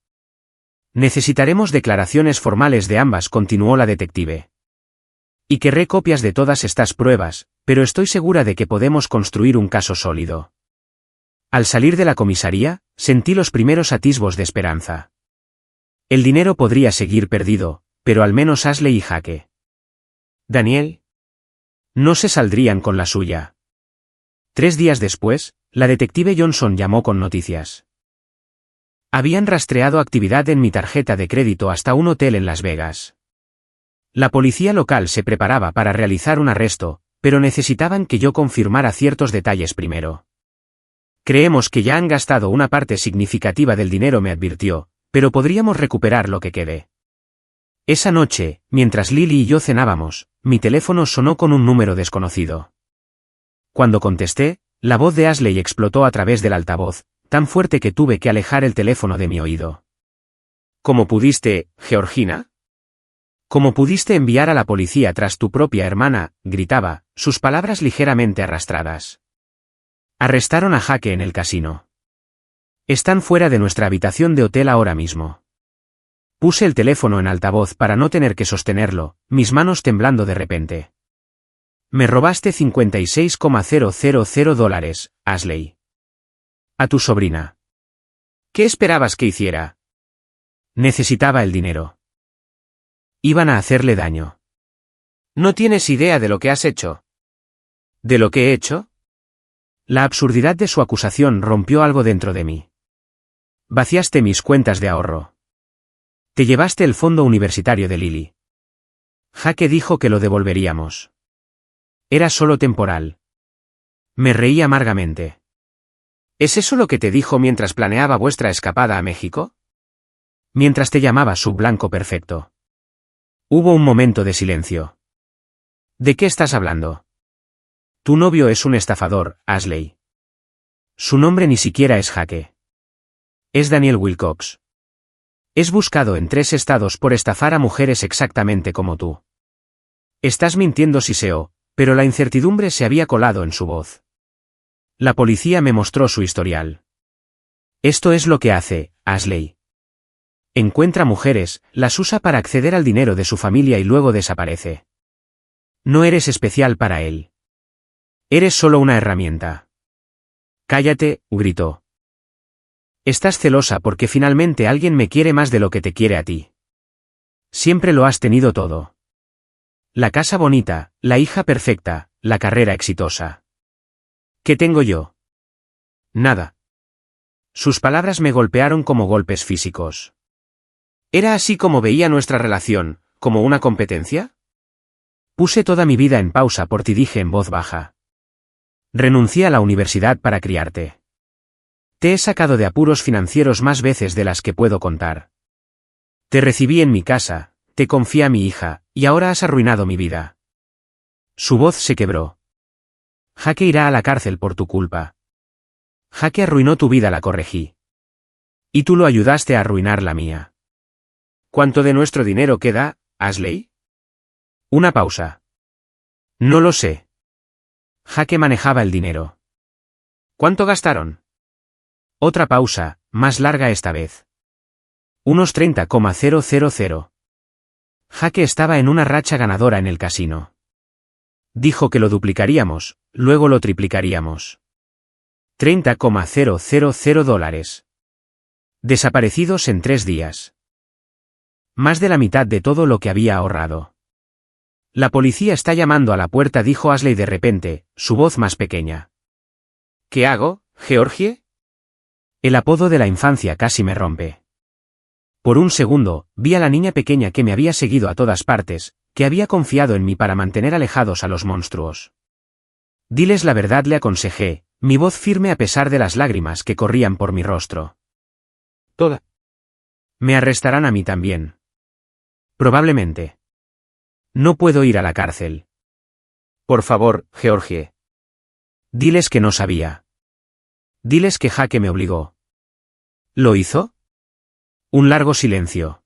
Necesitaremos declaraciones formales de ambas, continuó la detective. Y querré copias de todas estas pruebas, pero estoy segura de que podemos construir un caso sólido. Al salir de la comisaría, sentí los primeros atisbos de esperanza. El dinero podría seguir perdido, pero al menos Ashley y Jake. Daniel. No se saldrían con la suya. 3 días después, la detective Johnson llamó con noticias. Habían rastreado actividad en mi tarjeta de crédito hasta un hotel en Las Vegas. La policía local se preparaba para realizar un arresto, pero necesitaban que yo confirmara ciertos detalles primero. Creemos que ya han gastado una parte significativa del dinero, me advirtió, pero podríamos recuperar lo que quede. Esa noche, mientras Lily y yo cenábamos, mi teléfono sonó con un número desconocido. Cuando contesté, la voz de Ashley explotó a través del altavoz, tan fuerte que tuve que alejar el teléfono de mi oído. ¿Cómo pudiste, Georgina? ¿Cómo pudiste enviar a la policía tras tu propia hermana?, gritaba, sus palabras ligeramente arrastradas. Arrestaron a Jake en el casino. Están fuera de nuestra habitación de hotel ahora mismo. Puse el teléfono en altavoz para no tener que sostenerlo, mis manos temblando de repente. Me robaste $56,000, Ashley. A tu sobrina. ¿Qué esperabas que hiciera? Necesitaba el dinero. Iban a hacerle daño. No tienes idea de lo que has hecho. ¿De lo que he hecho? La absurdidad de su acusación rompió algo dentro de mí. Vaciaste mis cuentas de ahorro. Te llevaste el fondo universitario de Lily. Jake dijo que lo devolveríamos. Era solo temporal. Me reí amargamente. ¿Es eso lo que te dijo mientras planeaba vuestra escapada a México? Mientras te llamaba su blanco perfecto. Hubo un momento de silencio. ¿De qué estás hablando? Tu novio es un estafador, Ashley. Su nombre ni siquiera es Jake. Es Daniel Wilcox. Es buscado en 3 estados por estafar a mujeres exactamente como tú. Estás mintiendo, Siseo, pero la incertidumbre se había colado en su voz. La policía me mostró su historial. Esto es lo que hace, Ashley. Encuentra mujeres, las usa para acceder al dinero de su familia y luego desaparece. No eres especial para él. Eres solo una herramienta. Cállate, gritó. Estás celosa porque finalmente alguien me quiere más de lo que te quiere a ti. Siempre lo has tenido todo. La casa bonita, la hija perfecta, la carrera exitosa. ¿Qué tengo yo? Nada. Sus palabras me golpearon como golpes físicos. ¿Era así como veía nuestra relación, como una competencia? Puse toda mi vida en pausa por ti, dije en voz baja. Renuncié a la universidad para criarte. Te he sacado de apuros financieros más veces de las que puedo contar. Te recibí en mi casa, te confié a mi hija, y ahora has arruinado mi vida. Su voz se quebró. Jake irá a la cárcel por tu culpa. Jake arruinó tu vida, la corregí. Y tú lo ayudaste a arruinar la mía. ¿Cuánto de nuestro dinero queda, Ashley? Una pausa. No lo sé. Jake manejaba el dinero. ¿Cuánto gastaron? Otra pausa, más larga esta vez. Unos 30,000. Jake estaba en una racha ganadora en el casino. Dijo que lo duplicaríamos, luego lo triplicaríamos. $30,000. Desaparecidos en 3 días. Más de la mitad de todo lo que había ahorrado. La policía está llamando a la puerta, dijo Ashley de repente, su voz más pequeña. ¿Qué hago, Georgie? El apodo de la infancia casi me rompe. Por un segundo, vi a la niña pequeña que me había seguido a todas partes, que había confiado en mí para mantener alejados a los monstruos. Diles la verdad, le aconsejé, mi voz firme a pesar de las lágrimas que corrían por mi rostro. Toda. Me arrestarán a mí también. Probablemente. No puedo ir a la cárcel. Por favor, Georgie. Diles que no sabía. Diles que Jake me obligó. ¿Lo hizo? Un largo silencio.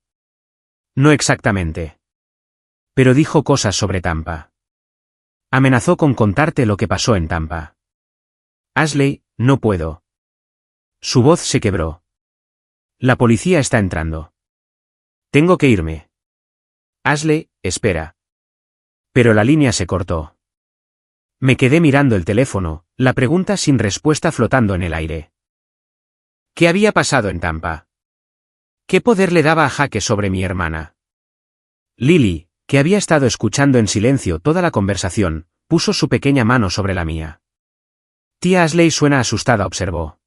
No exactamente. Pero dijo cosas sobre Tampa. Amenazó con contarte lo que pasó en Tampa. Ashley, no puedo. Su voz se quebró. La policía está entrando. Tengo que irme. Ashley, espera. Pero la línea se cortó. Me quedé mirando el teléfono, la pregunta sin respuesta flotando en el aire. ¿Qué había pasado en Tampa? ¿Qué poder le daba a Jake sobre mi hermana? Lily, que había estado escuchando en silencio toda la conversación, puso su pequeña mano sobre la mía. Tía Ashley suena asustada, observó.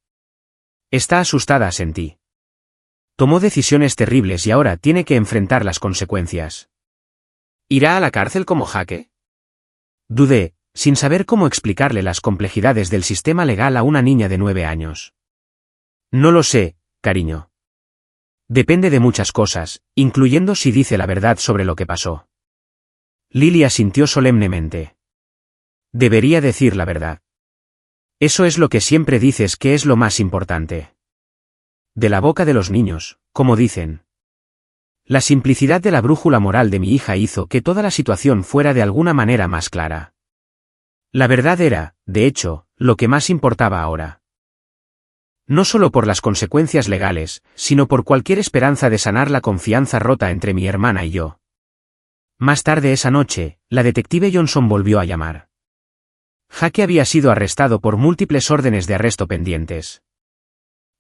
Está asustada, sentí. Tomó decisiones terribles y ahora tiene que enfrentar las consecuencias. ¿Irá a la cárcel como Jake? Dudé, sin saber cómo explicarle las complejidades del sistema legal a una niña de 9 años. No lo sé, cariño. Depende de muchas cosas, incluyendo si dice la verdad sobre lo que pasó. Lily asintió solemnemente. Debería decir la verdad. Eso es lo que siempre dices que es lo más importante. De la boca de los niños, como dicen. La simplicidad de la brújula moral de mi hija hizo que toda la situación fuera de alguna manera más clara. La verdad era, de hecho, lo que más importaba ahora. No solo por las consecuencias legales, sino por cualquier esperanza de sanar la confianza rota entre mi hermana y yo. Más tarde esa noche, la detective Johnson volvió a llamar. Jake había sido arrestado por múltiples órdenes de arresto pendientes.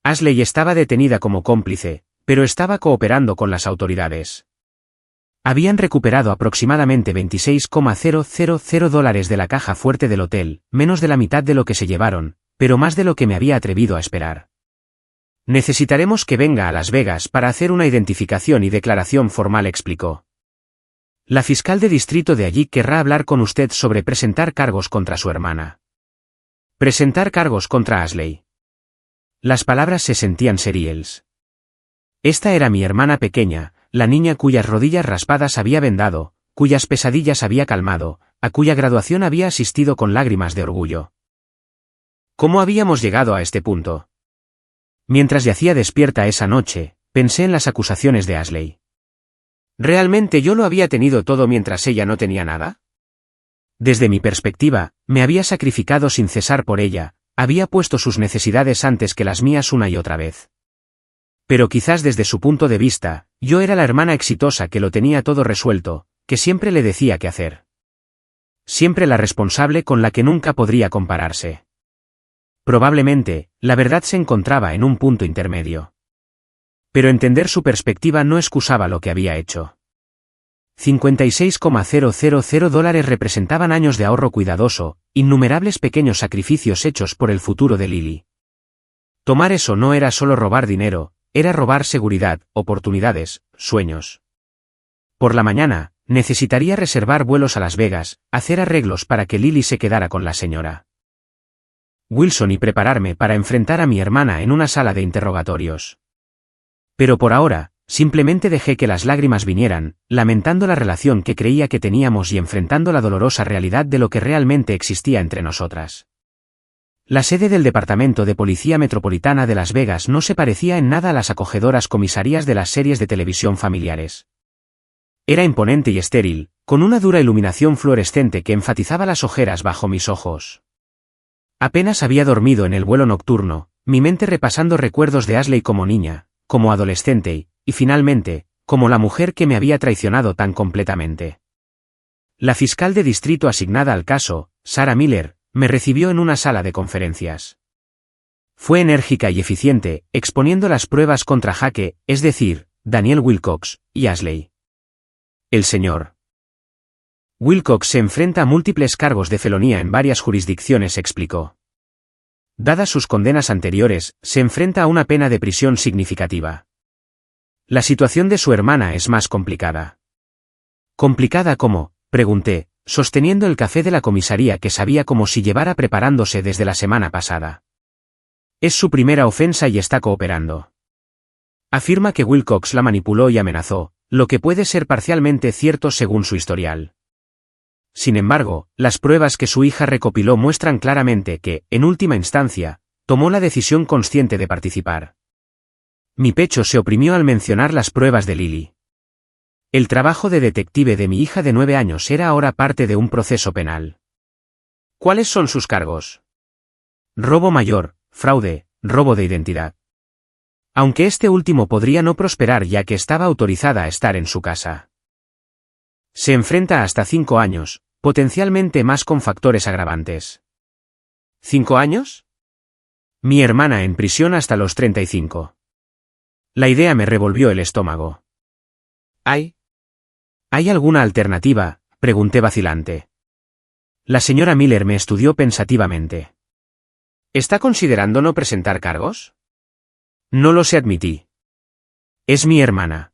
Ashley estaba detenida como cómplice, pero estaba cooperando con las autoridades. Habían recuperado aproximadamente $26,000 de la caja fuerte del hotel, menos de la mitad de lo que se llevaron, pero más de lo que me había atrevido a esperar. Necesitaremos que venga a Las Vegas para hacer una identificación y declaración formal, explicó. La fiscal de distrito de allí querrá hablar con usted sobre presentar cargos contra su hermana. Presentar cargos contra Ashley. Las palabras se sentían seriales. Esta era mi hermana pequeña, la niña cuyas rodillas raspadas había vendado, cuyas pesadillas había calmado, a cuya graduación había asistido con lágrimas de orgullo. ¿Cómo habíamos llegado a este punto? Mientras yacía despierta esa noche, pensé en las acusaciones de Ashley. ¿Realmente yo lo había tenido todo mientras ella no tenía nada? Desde mi perspectiva, me había sacrificado sin cesar por ella, había puesto sus necesidades antes que las mías una y otra vez. Pero quizás desde su punto de vista, yo era la hermana exitosa que lo tenía todo resuelto, que siempre le decía qué hacer. Siempre la responsable con la que nunca podría compararse. Probablemente, la verdad se encontraba en un punto intermedio. Pero entender su perspectiva no excusaba lo que había hecho. $56,000 representaban años de ahorro cuidadoso, innumerables pequeños sacrificios hechos por el futuro de Lily. Tomar eso no era solo robar dinero, era robar seguridad, oportunidades, sueños. Por la mañana, necesitaría reservar vuelos a Las Vegas, hacer arreglos para que Lily se quedara con la señora Wilson y prepararme para enfrentar a mi hermana en una sala de interrogatorios. Pero por ahora, simplemente dejé que las lágrimas vinieran, lamentando la relación que creía que teníamos y enfrentando la dolorosa realidad de lo que realmente existía entre nosotras. La sede del Departamento de Policía Metropolitana de Las Vegas no se parecía en nada a las acogedoras comisarías de las series de televisión familiares. Era imponente y estéril, con una dura iluminación fluorescente que enfatizaba las ojeras bajo mis ojos. Apenas había dormido en el vuelo nocturno, mi mente repasando recuerdos de Ashley como niña, como adolescente y, finalmente, como la mujer que me había traicionado tan completamente. La fiscal de distrito asignada al caso, Sarah Miller, me recibió en una sala de conferencias. Fue enérgica y eficiente, exponiendo las pruebas contra Jake, es decir, Daniel Wilcox, y Ashley. El señor Wilcox se enfrenta a múltiples cargos de felonía en varias jurisdicciones, explicó. Dadas sus condenas anteriores, se enfrenta a una pena de prisión significativa. La situación de su hermana es más complicada. ¿Complicada cómo?, pregunté, sosteniendo el café de la comisaría que sabía como si llevara preparándose desde la semana pasada. Es su primera ofensa y está cooperando. Afirma que Wilcox la manipuló y amenazó, lo que puede ser parcialmente cierto según su historial. Sin embargo, las pruebas que su hija recopiló muestran claramente que, en última instancia, tomó la decisión consciente de participar. Mi pecho se oprimió al mencionar las pruebas de Lily. El trabajo de detective de mi hija de 9 años era ahora parte de un proceso penal. ¿Cuáles son sus cargos? Robo mayor, fraude, robo de identidad. Aunque este último podría no prosperar ya que estaba autorizada a estar en su casa. Se enfrenta a hasta 5 años, potencialmente más con factores agravantes. ¿5 años? Mi hermana en prisión hasta los 35. La idea me revolvió el estómago. ¿Hay alguna alternativa?, pregunté vacilante. La señora Miller me estudió pensativamente. ¿Está considerando no presentar cargos? No lo sé, admití. Es mi hermana.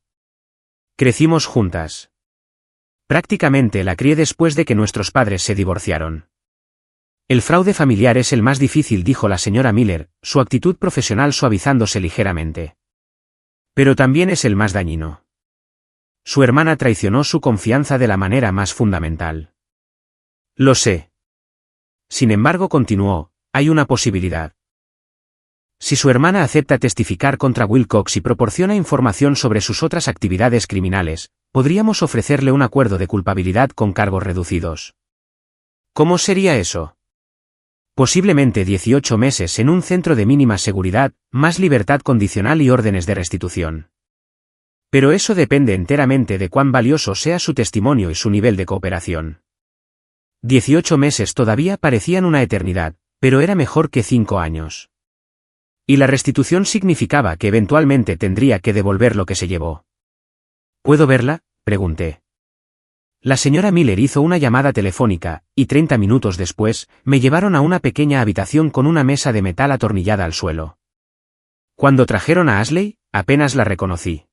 Crecimos juntas. Prácticamente la crié después de que nuestros padres se divorciaron. El fraude familiar es el más difícil, dijo la señora Miller, su actitud profesional suavizándose ligeramente. Pero también es el más dañino. Su hermana traicionó su confianza de la manera más fundamental. Lo sé. Sin embargo, continuó, hay una posibilidad. Si su hermana acepta testificar contra Wilcox y proporciona información sobre sus otras actividades criminales, podríamos ofrecerle un acuerdo de culpabilidad con cargos reducidos. ¿Cómo sería eso? Posiblemente 18 meses en un centro de mínima seguridad, más libertad condicional y órdenes de restitución. Pero eso depende enteramente de cuán valioso sea su testimonio y su nivel de cooperación. 18 meses todavía parecían una eternidad, pero era mejor que 5 años. Y la restitución significaba que eventualmente tendría que devolver lo que se llevó. ¿Puedo verla?, pregunté. La señora Miller hizo una llamada telefónica, y 30 minutos después, me llevaron a una pequeña habitación con una mesa de metal atornillada al suelo. Cuando trajeron a Ashley, apenas la reconocí.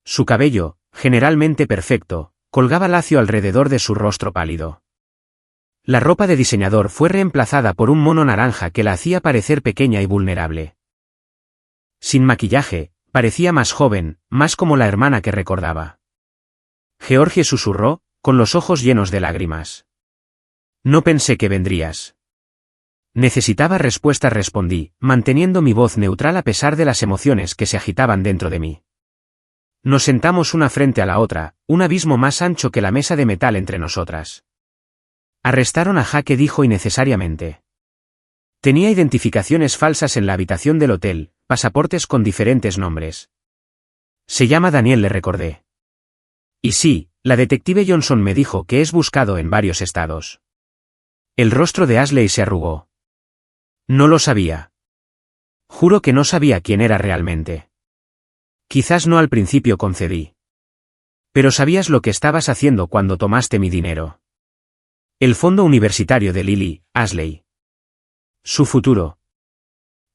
Su cabello, generalmente perfecto, colgaba lacio alrededor de su rostro pálido. La ropa de diseñador fue reemplazada por un mono naranja que la hacía parecer pequeña y vulnerable. Sin maquillaje, parecía más joven, más como la hermana que recordaba. Georgie susurró, con los ojos llenos de lágrimas. No pensé que vendrías. Necesitaba respuesta, respondí, manteniendo mi voz neutral a pesar de las emociones que se agitaban dentro de mí. Nos sentamos una frente a la otra, un abismo más ancho que la mesa de metal entre nosotras. Arrestaron a Jake, dijo innecesariamente. Tenía identificaciones falsas en la habitación del hotel, pasaportes con diferentes nombres. Se llama Daniel, le recordé. Y sí, la detective Johnson me dijo que es buscado en varios estados. El rostro de Ashley se arrugó. No lo sabía. Juro que no sabía quién era realmente. Quizás no al principio, concedí. Pero sabías lo que estabas haciendo cuando tomaste mi dinero. El fondo universitario de Lily, Ashley. Su futuro.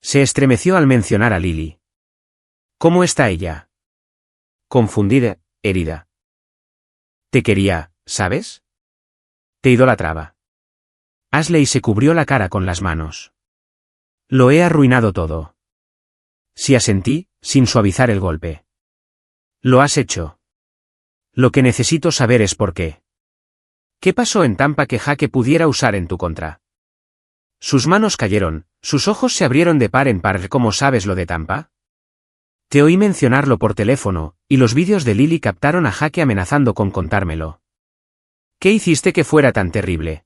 Se estremeció al mencionar a Lily. ¿Cómo está ella? Confundida, herida. Te quería, ¿sabes? Te idolatraba. Ashley se cubrió la cara con las manos. Lo he arruinado todo. Sí, asentí, sin suavizar el golpe. Lo has hecho. Lo que necesito saber es por qué. ¿Qué pasó en Tampa que Jake pudiera usar en tu contra? Sus manos cayeron, sus ojos se abrieron de par en par. ¿Cómo sabes lo de Tampa? Te oí mencionarlo por teléfono, y los vídeos de Lily captaron a Jake amenazando con contármelo. ¿Qué hiciste que fuera tan terrible?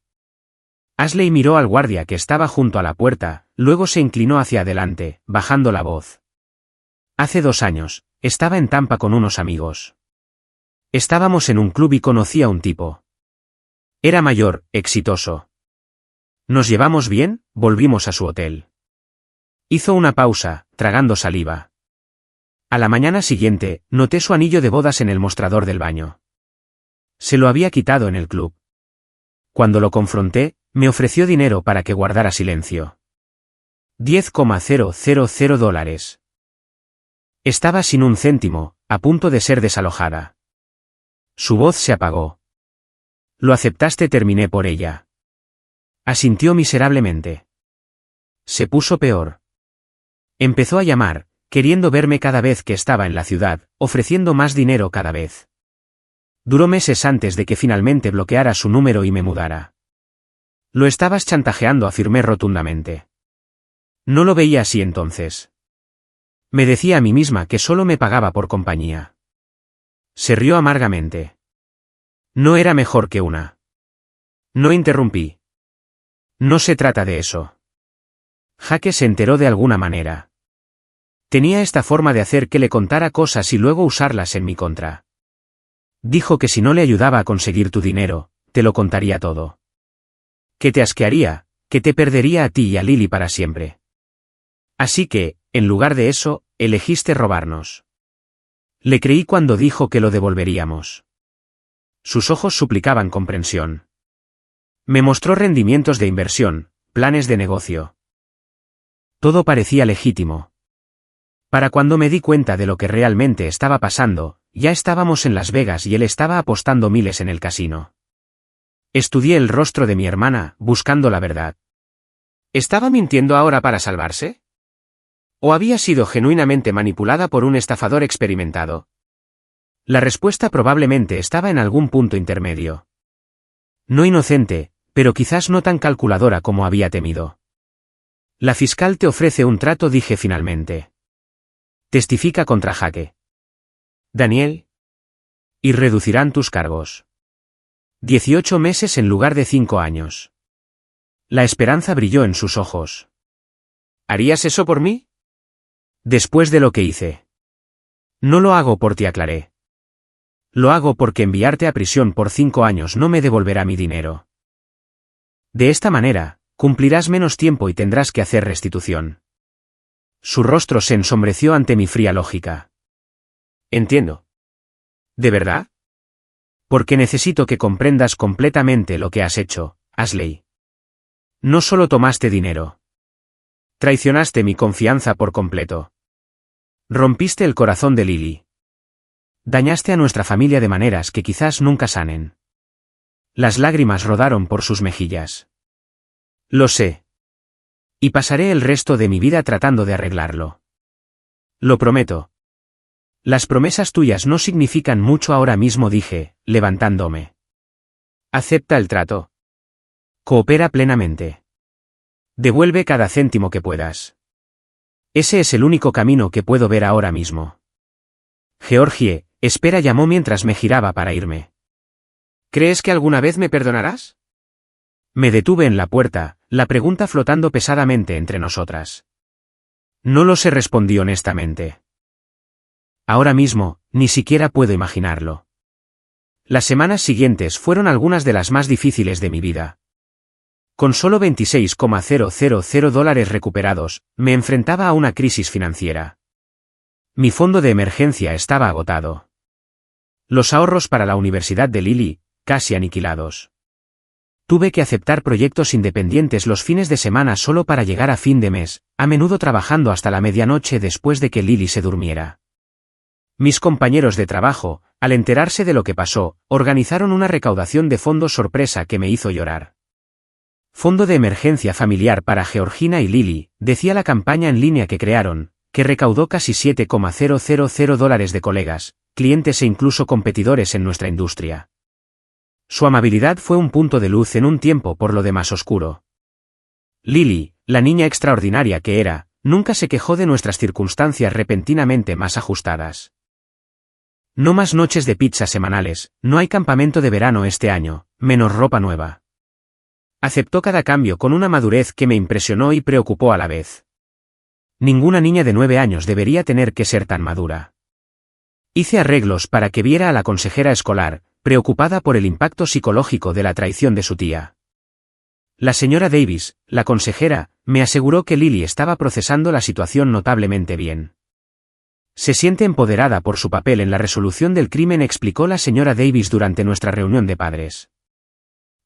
Ashley miró al guardia que estaba junto a la puerta, luego se inclinó hacia adelante, bajando la voz. Hace 2 años, estaba en Tampa con unos amigos. Estábamos en un club y conocí a un tipo. Era mayor, exitoso. Nos llevamos bien, volvimos a su hotel. Hizo una pausa, tragando saliva. A la mañana siguiente, noté su anillo de bodas en el mostrador del baño. Se lo había quitado en el club. Cuando lo confronté, me ofreció dinero para que guardara silencio. $10,000. Estaba sin un céntimo, a punto de ser desalojada. Su voz se apagó. Lo aceptaste, terminé por ella. Asintió miserablemente. Se puso peor. Empezó a llamar, queriendo verme cada vez que estaba en la ciudad, ofreciendo más dinero cada vez. Duró meses antes de que finalmente bloqueara su número y me mudara. Lo estabas chantajeando, afirmé rotundamente. No lo veía así entonces. Me decía a mí misma que solo me pagaba por compañía. Se rió amargamente. No era mejor que una. No interrumpí. No se trata de eso. Jake se enteró de alguna manera. Tenía esta forma de hacer que le contara cosas y luego usarlas en mi contra. Dijo que si no le ayudaba a conseguir tu dinero, te lo contaría todo. Que te asquearía, que te perdería a ti y a Lily para siempre. Así que, en lugar de eso, elegiste robarnos. Le creí cuando dijo que lo devolveríamos. Sus ojos suplicaban comprensión. Me mostró rendimientos de inversión, planes de negocio. Todo parecía legítimo. Para cuando me di cuenta de lo que realmente estaba pasando, ya estábamos en Las Vegas y él estaba apostando miles en el casino. Estudié el rostro de mi hermana, buscando la verdad. ¿Estaba mintiendo ahora para salvarse? ¿O había sido genuinamente manipulada por un estafador experimentado? La respuesta probablemente estaba en algún punto intermedio. No inocente, pero quizás no tan calculadora como había temido. La fiscal te ofrece un trato, dije finalmente. Testifica contra Jake. Daniel. Y reducirán tus cargos. 18 meses en lugar de 5 años. La esperanza brilló en sus ojos. ¿Harías eso por mí? Después de lo que hice. No lo hago por ti, aclaré. Lo hago porque enviarte a prisión por 5 años no me devolverá mi dinero. De esta manera, cumplirás menos tiempo y tendrás que hacer restitución. Su rostro se ensombreció ante mi fría lógica. Entiendo. ¿De verdad? Porque necesito que comprendas completamente lo que has hecho, Ashley. No solo tomaste dinero. Traicionaste mi confianza por completo. Rompiste el corazón de Lily. Dañaste a nuestra familia de maneras que quizás nunca sanen. Las lágrimas rodaron por sus mejillas. Lo sé. Y pasaré el resto de mi vida tratando de arreglarlo. Lo prometo. Las promesas tuyas no significan mucho ahora mismo, dije, levantándome. Acepta el trato. Coopera plenamente. Devuelve cada céntimo que puedas. Ese es el único camino que puedo ver ahora mismo. Georgie, espera, llamó mientras me giraba para irme. ¿Crees que alguna vez me perdonarás? Me detuve en la puerta, la pregunta flotando pesadamente entre nosotras. No lo sé, respondí honestamente. Ahora mismo, ni siquiera puedo imaginarlo. Las semanas siguientes fueron algunas de las más difíciles de mi vida. Con solo $26,000 recuperados, me enfrentaba a una crisis financiera. Mi fondo de emergencia estaba agotado. Los ahorros para la universidad de Lily, casi aniquilados. Tuve que aceptar proyectos independientes los fines de semana solo para llegar a fin de mes, a menudo trabajando hasta la medianoche después de que Lily se durmiera. Mis compañeros de trabajo, al enterarse de lo que pasó, organizaron una recaudación de fondos sorpresa que me hizo llorar. Fondo de emergencia familiar para Georgina y Lily, decía la campaña en línea que crearon, que recaudó casi $7,000 de colegas, clientes e incluso competidores en nuestra industria. Su amabilidad fue un punto de luz en un tiempo por lo demás oscuro. Lily, la niña extraordinaria que era, nunca se quejó de nuestras circunstancias repentinamente más ajustadas. No más noches de pizza semanales, no hay campamento de verano este año, menos ropa nueva. Aceptó cada cambio con una madurez que me impresionó y preocupó a la vez. Ninguna niña de 9 años debería tener que ser tan madura. Hice arreglos para que viera a la consejera escolar, preocupada por el impacto psicológico de la traición de su tía. La señora Davis, la consejera, me aseguró que Lily estaba procesando la situación notablemente bien. Se siente empoderada por su papel en la resolución del crimen, explicó la señora Davis durante nuestra reunión de padres.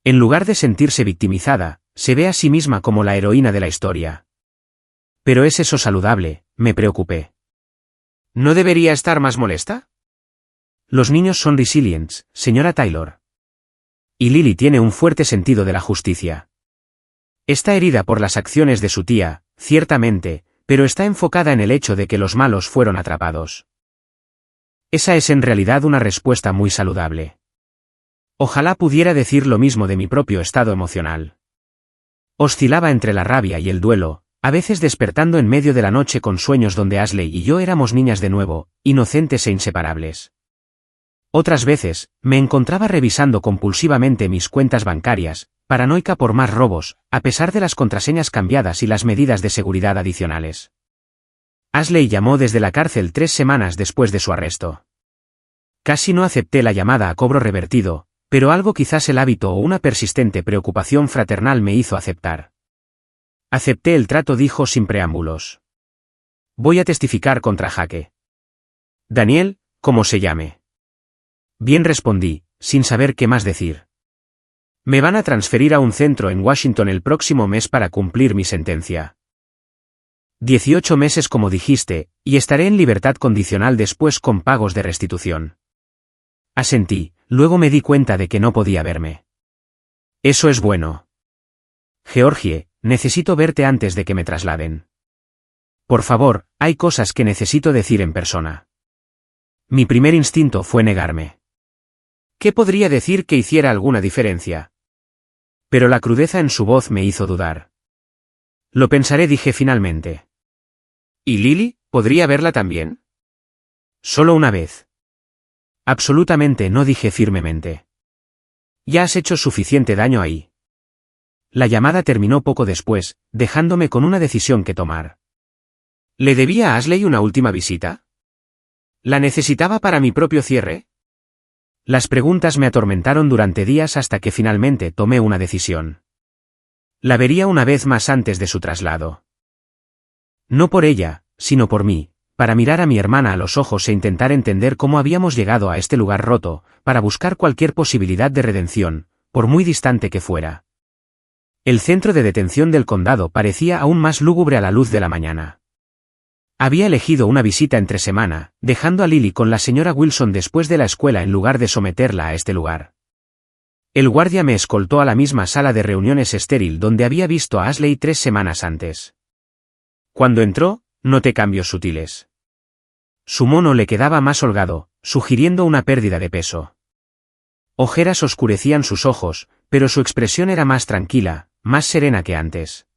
En lugar de sentirse victimizada, se ve a sí misma como la heroína de la historia. ¿Pero es eso saludable?, me preocupé. ¿No debería estar más molesta? Los niños son resilientes, señora Taylor. Y Lily tiene un fuerte sentido de la justicia. Está herida por las acciones de su tía, ciertamente, pero está enfocada en el hecho de que los malos fueron atrapados. Esa es en realidad una respuesta muy saludable. Ojalá pudiera decir lo mismo de mi propio estado emocional. Oscilaba entre la rabia y el duelo, a veces despertando en medio de la noche con sueños donde Ashley y yo éramos niñas de nuevo, inocentes e inseparables. Otras veces, me encontraba revisando compulsivamente mis cuentas bancarias, paranoica por más robos, a pesar de las contraseñas cambiadas y las medidas de seguridad adicionales. Ashley llamó desde la cárcel 3 semanas después de su arresto. Casi no acepté la llamada a cobro revertido, pero algo, quizás el hábito o una persistente preocupación fraternal, me hizo aceptar. Acepté el trato, dijo sin preámbulos. Voy a testificar contra Jake. Daniel, como se llame. Bien, respondí, sin saber qué más decir. Me van a transferir a un centro en Washington el próximo mes para cumplir mi sentencia. 18 meses como dijiste, y estaré en libertad condicional después con pagos de restitución. Asentí, luego me di cuenta de que no podía verme. Eso es bueno. Georgie, necesito verte antes de que me trasladen. Por favor, hay cosas que necesito decir en persona. Mi primer instinto fue negarme. ¿Qué podría decir que hiciera alguna diferencia? Pero la crudeza en su voz me hizo dudar. Lo pensaré, dije finalmente. ¿Y Lily, podría verla también? Solo una vez. Absolutamente no, dije firmemente. Ya has hecho suficiente daño ahí. La llamada terminó poco después, dejándome con una decisión que tomar. ¿Le debía a Ashley una última visita? ¿La necesitaba para mi propio cierre? Las preguntas me atormentaron durante días hasta que finalmente tomé una decisión. La vería una vez más antes de su traslado. No por ella, sino por mí, para mirar a mi hermana a los ojos e intentar entender cómo habíamos llegado a este lugar roto, para buscar cualquier posibilidad de redención, por muy distante que fuera. El centro de detención del condado parecía aún más lúgubre a la luz de la mañana. Había elegido una visita entre semana, dejando a Lily con la señora Wilson después de la escuela en lugar de someterla a este lugar. El guardia me escoltó a la misma sala de reuniones estéril donde había visto a Ashley 3 semanas antes. Cuando entró, noté cambios sutiles. Su mono le quedaba más holgado, sugiriendo una pérdida de peso. Ojeras oscurecían sus ojos, pero su expresión era más tranquila, más serena que antes.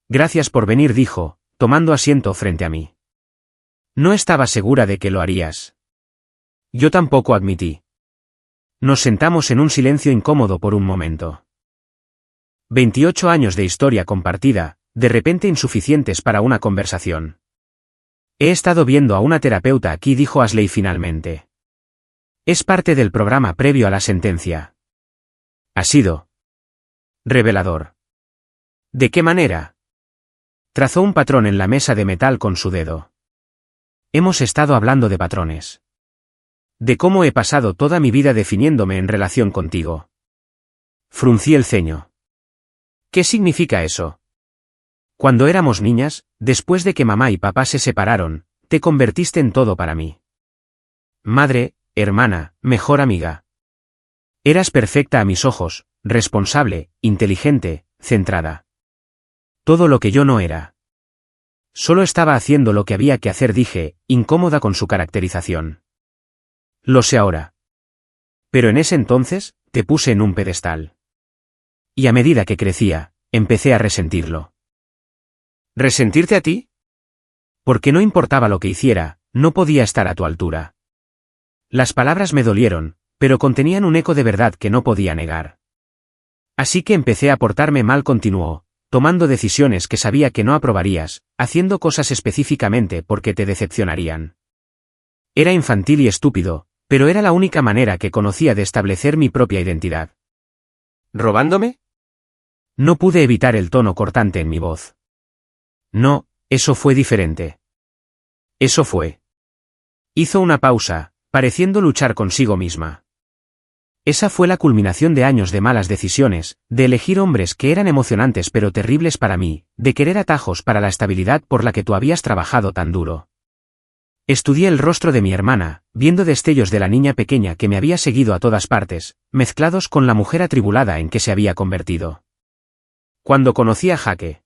Gracias por venir, dijo, tomando asiento frente a mí. No estaba segura de que lo harías. Yo tampoco, admití. Nos sentamos en un silencio incómodo por un momento. 28 años de historia compartida, de repente insuficientes para una conversación. He estado viendo a una terapeuta aquí, dijo Ashley finalmente. Es parte del programa previo a la sentencia. Ha sido revelador. ¿De qué manera? Trazó un patrón en la mesa de metal con su dedo. Hemos estado hablando de patrones. De cómo he pasado toda mi vida definiéndome en relación contigo. Fruncí el ceño. ¿Qué significa eso? Cuando éramos niñas, después de que mamá y papá se separaron, te convertiste en todo para mí. Madre, hermana, mejor amiga. Eras perfecta a mis ojos, responsable, inteligente, centrada. Todo lo que yo no era. Solo estaba haciendo lo que había que hacer, dije, incómoda con su caracterización. Lo sé ahora. Pero en ese entonces, te puse en un pedestal. Y a medida que crecía, empecé a resentirlo. ¿Resentirte a ti? Porque no importaba lo que hiciera, no podía estar a tu altura. Las palabras me dolieron, pero contenían un eco de verdad que no podía negar. Así que empecé a portarme mal, continuó, tomando decisiones que sabía que no aprobarías, haciendo cosas específicamente porque te decepcionarían. Era infantil y estúpido, pero era la única manera que conocía de establecer mi propia identidad. ¿Robándome? No pude evitar el tono cortante en mi voz. No, eso fue diferente. Eso fue. Hizo una pausa, pareciendo luchar consigo misma. Esa fue la culminación de años de malas decisiones, de elegir hombres que eran emocionantes pero terribles para mí, de querer atajos para la estabilidad por la que tú habías trabajado tan duro. Estudié el rostro de mi hermana, viendo destellos de la niña pequeña que me había seguido a todas partes, mezclados con la mujer atribulada en que se había convertido. Cuando conocí a Jake.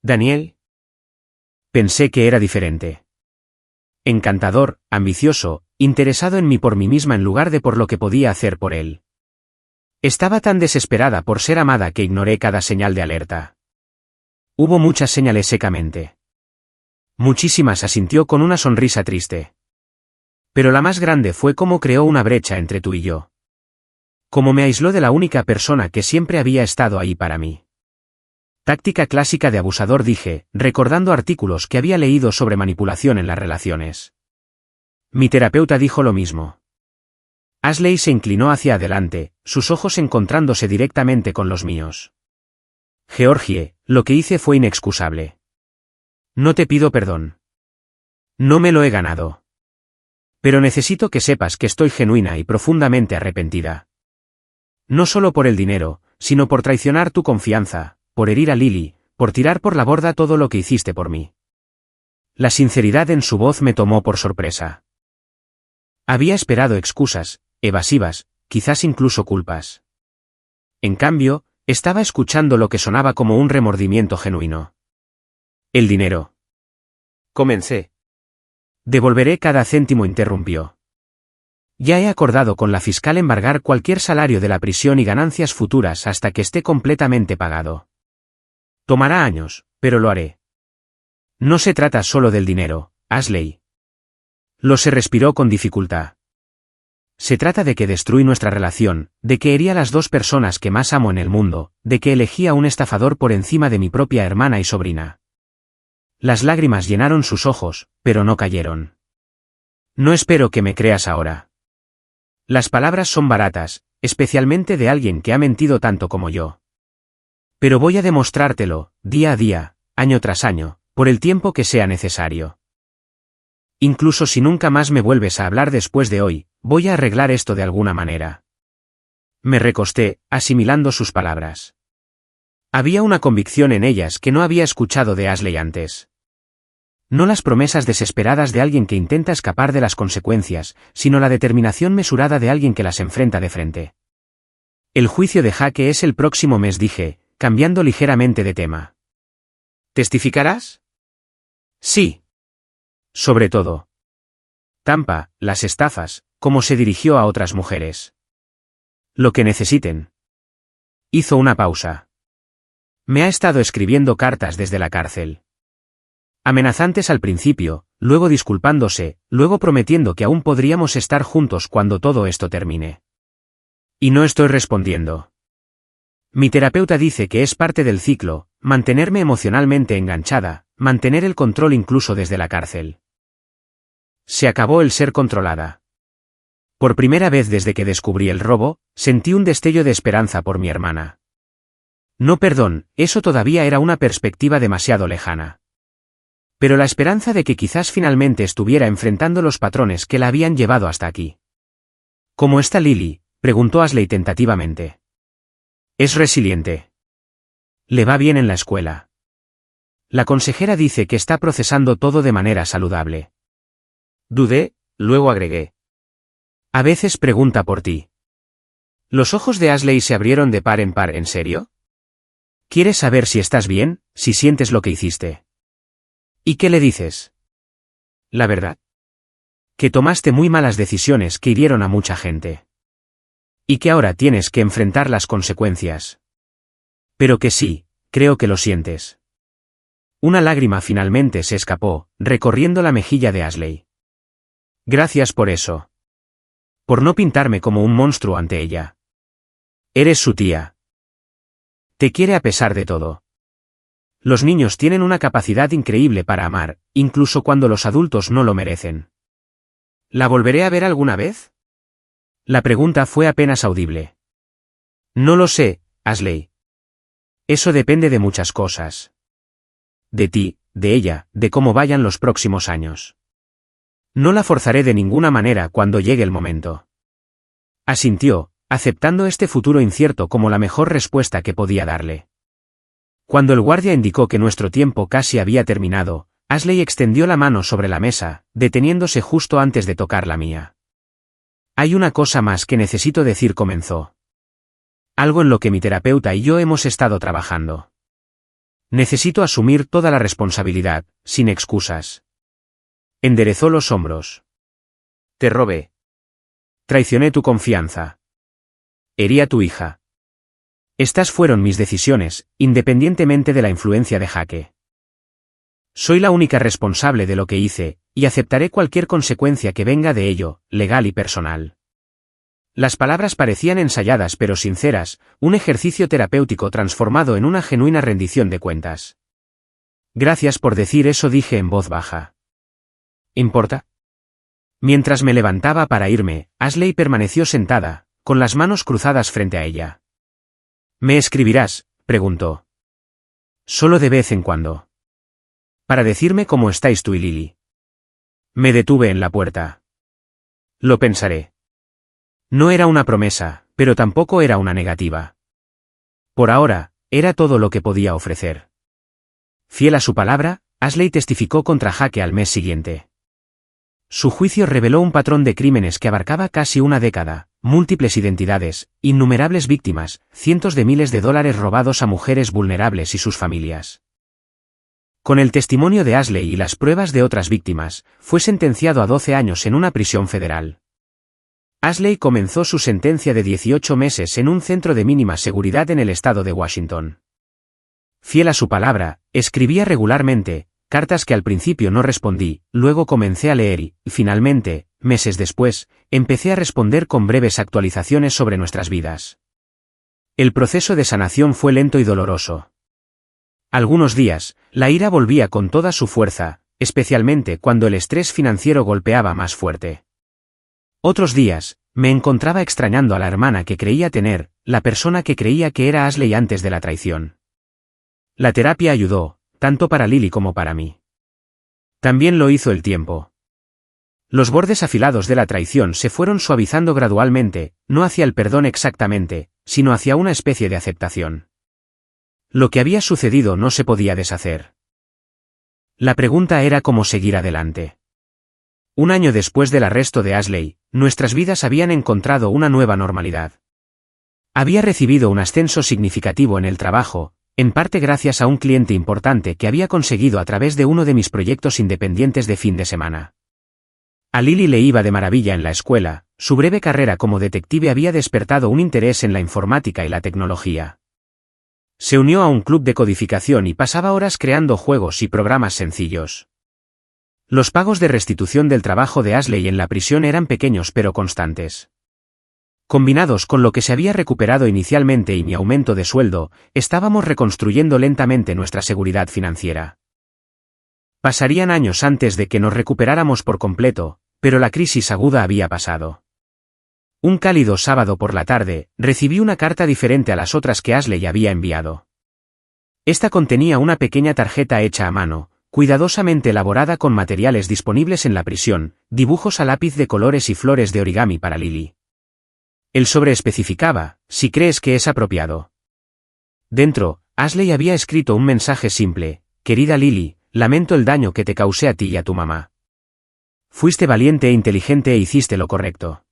Daniel. Pensé que era diferente. Encantador, ambicioso, interesado en mí por mí misma en lugar de por lo que podía hacer por él. Estaba tan desesperada por ser amada que ignoré cada señal de alerta. Hubo muchas señales secamente. Muchísimas, asintió con una sonrisa triste. Pero la más grande fue cómo creó una brecha entre tú y yo. Cómo me aisló de la única persona que siempre había estado ahí para mí. Táctica clásica de abusador, dije, recordando artículos que había leído sobre manipulación en las relaciones. Mi terapeuta dijo lo mismo. Ashley se inclinó hacia adelante, sus ojos encontrándose directamente con los míos. Georgie, lo que hice fue inexcusable. No te pido perdón. No me lo he ganado. Pero necesito que sepas que estoy genuina y profundamente arrepentida. No solo por el dinero, sino por traicionar tu confianza, por herir a Lily, por tirar por la borda todo lo que hiciste por mí. La sinceridad en su voz me tomó por sorpresa. Había esperado excusas, evasivas, quizás incluso culpas. En cambio, estaba escuchando lo que sonaba como un remordimiento genuino. El dinero. Comencé. Devolveré cada céntimo, interrumpió. Ya he acordado con la fiscal embargar cualquier salario de la prisión y ganancias futuras hasta que esté completamente pagado. Tomará años, pero lo haré. No se trata solo del dinero, Ashley. Lo se respiró con dificultad. Se trata de que destruí nuestra relación, de que herí a las dos personas que más amo en el mundo, de que elegí a un estafador por encima de mi propia hermana y sobrina. Las lágrimas llenaron sus ojos, pero no cayeron. No espero que me creas ahora. Las palabras son baratas, especialmente de alguien que ha mentido tanto como yo. Pero voy a demostrártelo, día a día, año tras año, por el tiempo que sea necesario. Incluso si nunca más me vuelves a hablar después de hoy, voy a arreglar esto de alguna manera. Me recosté, asimilando sus palabras. Había una convicción en ellas que no había escuchado de Ashley antes. No las promesas desesperadas de alguien que intenta escapar de las consecuencias, sino la determinación mesurada de alguien que las enfrenta de frente. El juicio de Jake es el próximo mes, dije, cambiando ligeramente de tema. ¿Testificarás? Sí. Sobre todo. Tampa, las estafas, cómo se dirigió a otras mujeres. Lo que necesiten. Hizo una pausa. Me ha estado escribiendo cartas desde la cárcel. Amenazantes al principio, luego disculpándose, luego prometiendo que aún podríamos estar juntos cuando todo esto termine. Y no estoy respondiendo. Mi terapeuta dice que es parte del ciclo, mantenerme emocionalmente enganchada, mantener el control incluso desde la cárcel. Se acabó el ser controlada. Por primera vez desde que descubrí el robo, sentí un destello de esperanza por mi hermana. No, perdón, eso todavía era una perspectiva demasiado lejana. Pero la esperanza de que quizás finalmente estuviera enfrentando los patrones que la habían llevado hasta aquí. ¿Cómo está Lily?, preguntó Ashley tentativamente. Es resiliente. Le va bien en la escuela. La consejera dice que está procesando todo de manera saludable. Dudé, luego agregué. A veces pregunta por ti. Los ojos de Ashley se abrieron de par en par. ¿En serio? ¿Quieres saber si estás bien, si sientes lo que hiciste? ¿Y qué le dices? La verdad. Que tomaste muy malas decisiones que hirieron a mucha gente. Y que ahora tienes que enfrentar las consecuencias. Pero que sí, creo que lo sientes. Una lágrima finalmente se escapó, recorriendo la mejilla de Ashley. Gracias por eso. Por no pintarme como un monstruo ante ella. Eres su tía. Te quiere a pesar de todo. Los niños tienen una capacidad increíble para amar, incluso cuando los adultos no lo merecen. ¿La volveré a ver alguna vez? La pregunta fue apenas audible. No lo sé, Ashley. Eso depende de muchas cosas. De ti, de ella, de cómo vayan los próximos años. No la forzaré de ninguna manera cuando llegue el momento. Asintió, aceptando este futuro incierto como la mejor respuesta que podía darle. Cuando el guardia indicó que nuestro tiempo casi había terminado, Ashley extendió la mano sobre la mesa, deteniéndose justo antes de tocar la mía. Hay una cosa más que necesito decir, comenzó. Algo en lo que mi terapeuta y yo hemos estado trabajando. Necesito asumir toda la responsabilidad, sin excusas. Enderezó los hombros. Te robé. Traicioné tu confianza. Herí a tu hija. Estas fueron mis decisiones, independientemente de la influencia de Jake. Soy la única responsable de lo que hice, y aceptaré cualquier consecuencia que venga de ello, legal y personal. Las palabras parecían ensayadas pero sinceras, un ejercicio terapéutico transformado en una genuina rendición de cuentas. Gracias por decir eso, dije en voz baja. ¿Importa? Mientras me levantaba para irme, Ashley permaneció sentada, con las manos cruzadas frente a ella. ¿Me escribirás?, preguntó. Solo de vez en cuando. Para decirme cómo estáis tú y Lily. Me detuve en la puerta. Lo pensaré. No era una promesa, pero tampoco era una negativa. Por ahora, era todo lo que podía ofrecer. Fiel a su palabra, Ashley testificó contra Jake al mes siguiente. Su juicio reveló un patrón de crímenes que abarcaba casi una década, múltiples identidades, innumerables víctimas, cientos de miles de dólares robados a mujeres vulnerables y sus familias. Con el testimonio de Ashley y las pruebas de otras víctimas, fue sentenciado a 12 años en una prisión federal. Ashley comenzó su sentencia de 18 meses en un centro de mínima seguridad en el estado de Washington. Fiel a su palabra, escribía regularmente, cartas que al principio no respondí, luego comencé a leer y, finalmente, meses después, empecé a responder con breves actualizaciones sobre nuestras vidas. El proceso de sanación fue lento y doloroso. Algunos días, la ira volvía con toda su fuerza, especialmente cuando el estrés financiero golpeaba más fuerte. Otros días, me encontraba extrañando a la hermana que creía tener, la persona que creía que era Ashley antes de la traición. La terapia ayudó, tanto para Lily como para mí. También lo hizo el tiempo. Los bordes afilados de la traición se fueron suavizando gradualmente, no hacia el perdón exactamente, sino hacia una especie de aceptación. Lo que había sucedido no se podía deshacer. La pregunta era cómo seguir adelante. Un año después del arresto de Ashley, nuestras vidas habían encontrado una nueva normalidad. Había recibido un ascenso significativo en el trabajo, en parte gracias a un cliente importante que había conseguido a través de uno de mis proyectos independientes de fin de semana. A Lily le iba de maravilla en la escuela, su breve carrera como detective había despertado un interés en la informática y la tecnología. Se unió a un club de codificación y pasaba horas creando juegos y programas sencillos. Los pagos de restitución del trabajo de Ashley en la prisión eran pequeños pero constantes. Combinados con lo que se había recuperado inicialmente y mi aumento de sueldo, estábamos reconstruyendo lentamente nuestra seguridad financiera. Pasarían años antes de que nos recuperáramos por completo, pero la crisis aguda había pasado. Un cálido sábado por la tarde, recibí una carta diferente a las otras que Ashley había enviado. Esta contenía una pequeña tarjeta hecha a mano, cuidadosamente elaborada con materiales disponibles en la prisión, dibujos a lápiz de colores y flores de origami para Lily. El sobre especificaba, si crees que es apropiado. Dentro, Ashley había escrito un mensaje simple: querida Lily, lamento el daño que te causé a ti y a tu mamá. Fuiste valiente e inteligente e hiciste lo correcto.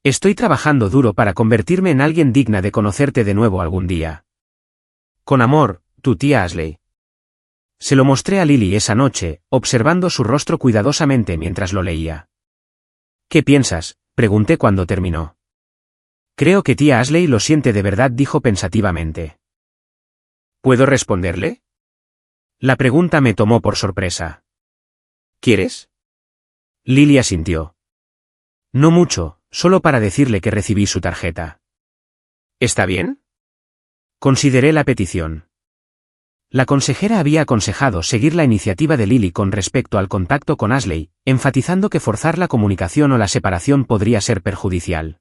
Estoy trabajando duro para convertirme en alguien digna de conocerte de nuevo algún día. Con amor, tu tía Ashley. Se lo mostré a Lily esa noche, observando su rostro cuidadosamente mientras lo leía. ¿Qué piensas?, pregunté cuando terminó. Creo que tía Ashley lo siente de verdad, dijo pensativamente. ¿Puedo responderle? La pregunta me tomó por sorpresa. ¿Quieres? Lily asintió. No mucho, solo para decirle que recibí su tarjeta. ¿Está bien? Consideré la petición. La consejera había aconsejado seguir la iniciativa de Lily con respecto al contacto con Ashley, enfatizando que forzar la comunicación o la separación podría ser perjudicial.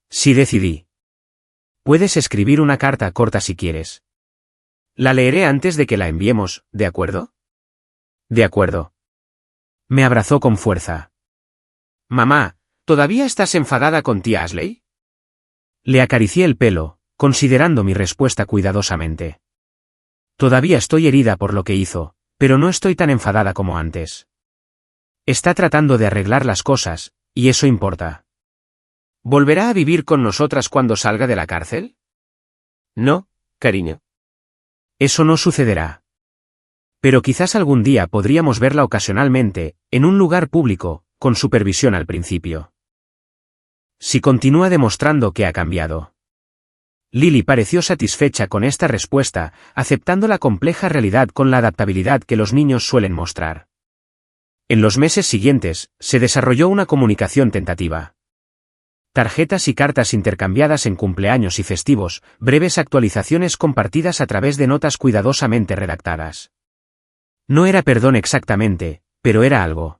Sí, decidí. Puedes escribir una carta corta si quieres. La leeré antes de que la enviemos, ¿de acuerdo? De acuerdo. Me abrazó con fuerza. Mamá, ¿todavía estás enfadada con tía Ashley? Le acaricié el pelo, considerando mi respuesta cuidadosamente. Todavía estoy herida por lo que hizo, pero no estoy tan enfadada como antes. Está tratando de arreglar las cosas, y eso importa. ¿Volverá a vivir con nosotras cuando salga de la cárcel? No, cariño. Eso no sucederá. Pero quizás algún día podríamos verla ocasionalmente, en un lugar público, con supervisión al principio. Si continúa demostrando que ha cambiado. Lily pareció satisfecha con esta respuesta, aceptando la compleja realidad con la adaptabilidad que los niños suelen mostrar. En los meses siguientes, se desarrolló una comunicación tentativa. Tarjetas y cartas intercambiadas en cumpleaños y festivos, breves actualizaciones compartidas a través de notas cuidadosamente redactadas. No era perdón exactamente, pero era algo.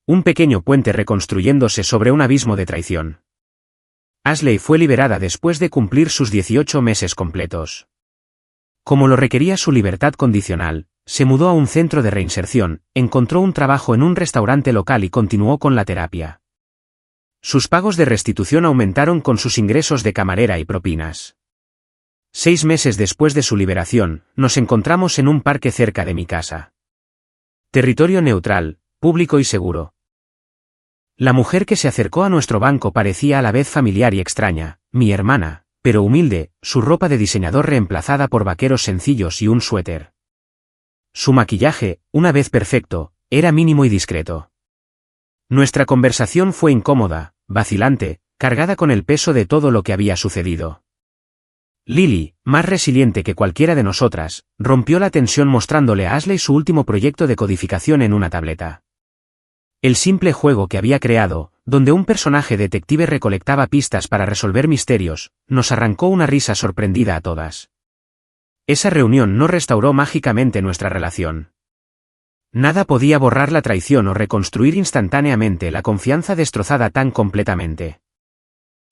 Un pequeño puente reconstruyéndose sobre un abismo de traición. Ashley fue liberada después de cumplir sus 18 meses completos. Como lo requería su libertad condicional, se mudó a un centro de reinserción, encontró un trabajo en un restaurante local y continuó con la terapia. Sus pagos de restitución aumentaron con sus ingresos de camarera y propinas. 6 meses después de su liberación, nos encontramos en un parque cerca de mi casa. Territorio neutral, público y seguro. La mujer que se acercó a nuestro banco parecía a la vez familiar y extraña, mi hermana, pero humilde, su ropa de diseñador reemplazada por vaqueros sencillos y un suéter. Su maquillaje, una vez perfecto, era mínimo y discreto. Nuestra conversación fue incómoda, vacilante, cargada con el peso de todo lo que había sucedido. Lily, más resiliente que cualquiera de nosotras, rompió la tensión mostrándole a Ashley su último proyecto de codificación en una tableta. El simple juego que había creado, donde un personaje detective recolectaba pistas para resolver misterios, nos arrancó una risa sorprendida a todas. Esa reunión no restauró mágicamente nuestra relación. Nada podía borrar la traición o reconstruir instantáneamente la confianza destrozada tan completamente.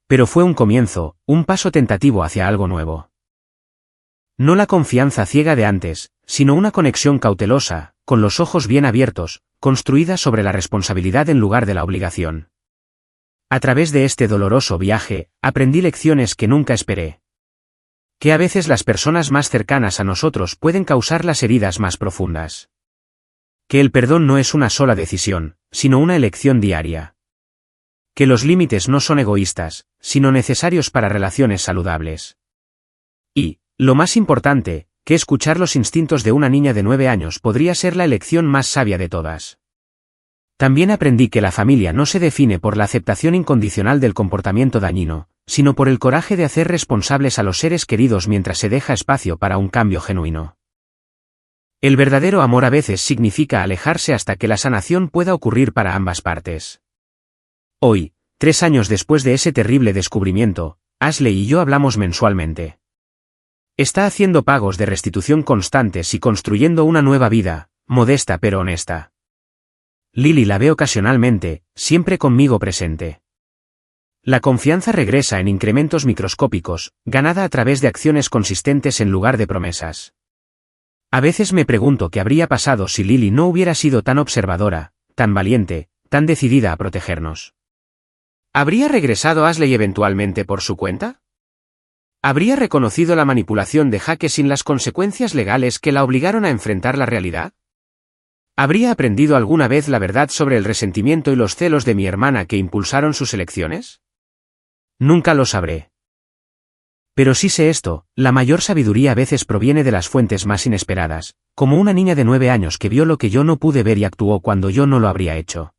Pero fue un comienzo, un paso tentativo hacia algo nuevo. No la confianza ciega de antes, sino una conexión cautelosa, con los ojos bien abiertos, construida sobre la responsabilidad en lugar de la obligación. A través de este doloroso viaje, aprendí lecciones que nunca esperé. Que a veces las personas más cercanas a nosotros pueden causar las heridas más profundas. Que el perdón no es una sola decisión, sino una elección diaria. Que los límites no son egoístas, sino necesarios para relaciones saludables. Y, lo más importante, que escuchar los instintos de una niña de 9 años podría ser la elección más sabia de todas. También aprendí que la familia no se define por la aceptación incondicional del comportamiento dañino, sino por el coraje de hacer responsables a los seres queridos mientras se deja espacio para un cambio genuino. El verdadero amor a veces significa alejarse hasta que la sanación pueda ocurrir para ambas partes. Hoy, 3 años después de ese terrible descubrimiento, Ashley y yo hablamos mensualmente. Está haciendo pagos de restitución constantes y construyendo una nueva vida, modesta pero honesta. Lily la ve ocasionalmente, siempre conmigo presente. La confianza regresa en incrementos microscópicos, ganada a través de acciones consistentes en lugar de promesas. A veces me pregunto qué habría pasado si Lily no hubiera sido tan observadora, tan valiente, tan decidida a protegernos. ¿Habría regresado Ashley eventualmente por su cuenta? ¿Habría reconocido la manipulación de Jake sin las consecuencias legales que la obligaron a enfrentar la realidad? ¿Habría aprendido alguna vez la verdad sobre el resentimiento y los celos de mi hermana que impulsaron sus elecciones? Nunca lo sabré. Pero sí sé esto, la mayor sabiduría a veces proviene de las fuentes más inesperadas, como una niña de 9 años que vio lo que yo no pude ver y actuó cuando yo no lo habría hecho.